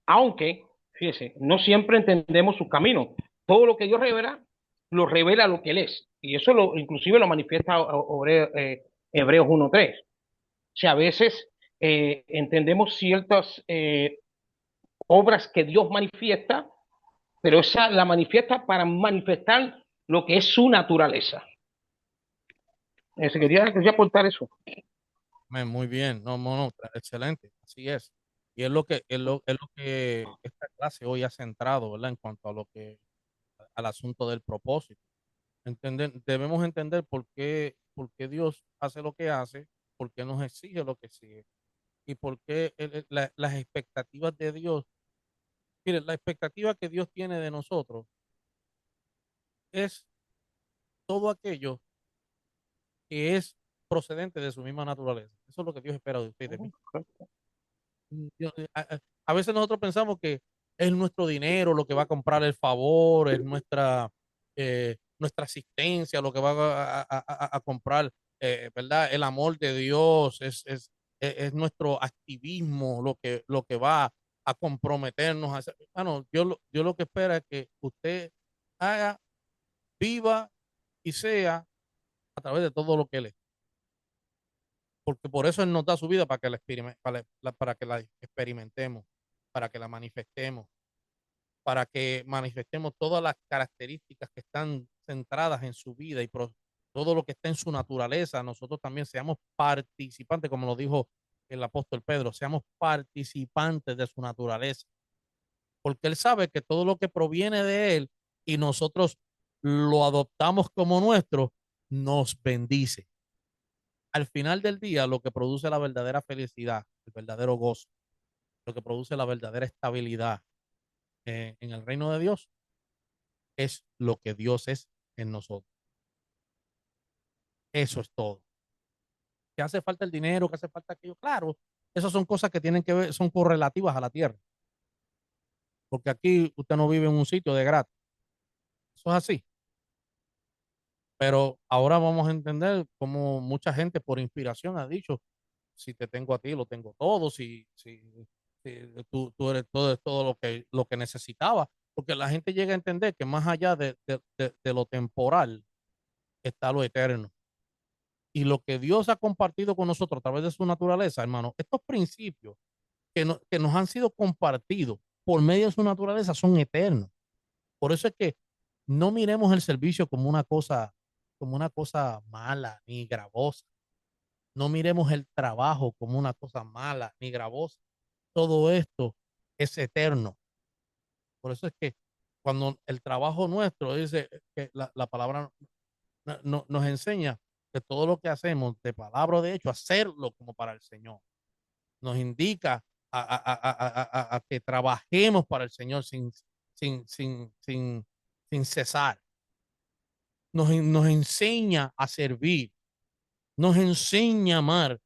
Aunque, fíjese, no siempre entendemos su camino. Todo lo que Dios revela, lo revela lo que Él es. Y eso inclusive lo manifiesta Hebreos 1:3. O sea, a veces entendemos ciertas obras que Dios manifiesta, pero esa la manifiesta para manifestar lo que es su naturaleza. Quería aportar eso. amén, muy bien, no, excelente, así es. Y es lo que esta clase hoy ha centrado, ¿verdad? En cuanto a al asunto del propósito. Debemos entender por qué Dios hace lo que hace, por qué nos exige lo que exige y por qué las expectativas de Dios. Mire, la expectativa que Dios tiene de nosotros es todo aquello que es procedente de su misma naturaleza. Eso es lo que Dios espera de usted y de mí. A veces nosotros pensamos que es nuestro dinero lo que va a comprar el favor, es nuestra asistencia lo que va a comprar, ¿verdad? El amor de Dios, es nuestro activismo lo que va a comprometernos a hacer. Bueno, yo lo que espero es que usted haga, viva y sea a través de todo lo que Él es. Porque por eso Él nos da su vida para que la experimentemos, para que la manifestemos, para que manifestemos todas las características que están centradas en su vida y todo lo que está en su naturaleza. Nosotros también seamos participantes, como lo dijo el apóstol Pedro, seamos participantes de su naturaleza, porque Él sabe que todo lo que proviene de Él y nosotros lo adoptamos como nuestro, nos bendice. Al final del día, lo que produce la verdadera felicidad, el verdadero gozo, lo que produce la verdadera estabilidad en el reino de Dios, es lo que Dios es en nosotros. Eso es todo. ¿Que hace falta el dinero? ¿Que hace falta aquello? Claro, esas son cosas que tienen que ver, son correlativas a la tierra. Porque aquí usted no vive en un sitio de gratis. Eso es así. Pero ahora vamos a entender cómo mucha gente por inspiración ha dicho, si te tengo a ti, lo tengo todo, si tú eres todo, es todo lo que necesitaba. Porque la gente llega a entender que más allá de lo temporal está lo eterno. Y lo que Dios ha compartido con nosotros a través de su naturaleza, hermano, estos principios que nos han sido compartidos por medio de su naturaleza son eternos. Por eso es que no miremos el servicio como una cosa mala ni gravosa. No miremos el trabajo como una cosa mala ni gravosa. Todo esto es eterno. Por eso es que cuando el trabajo nuestro dice que la palabra nos enseña que todo lo que hacemos de palabra o de hecho, hacerlo como para el Señor. Nos indica a que trabajemos para el Señor sin cesar. Nos enseña a servir, nos enseña a amar.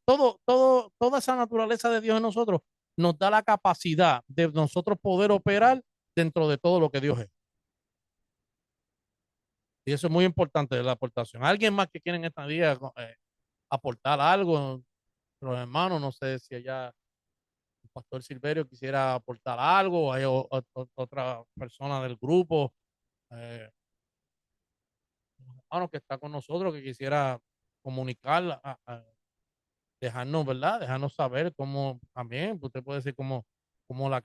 Toda esa naturaleza de Dios en nosotros nos da la capacidad de nosotros poder operar dentro de todo lo que Dios es. Y eso es muy importante de la aportación. ¿Alguien más que quiere en esta día aportar algo? Los hermanos, no sé si allá el pastor Silverio quisiera aportar algo, o hay otra persona del grupo, hermano que está con nosotros que quisiera comunicar, dejarnos, ¿verdad? Dejarnos saber cómo también, usted puede decir cómo la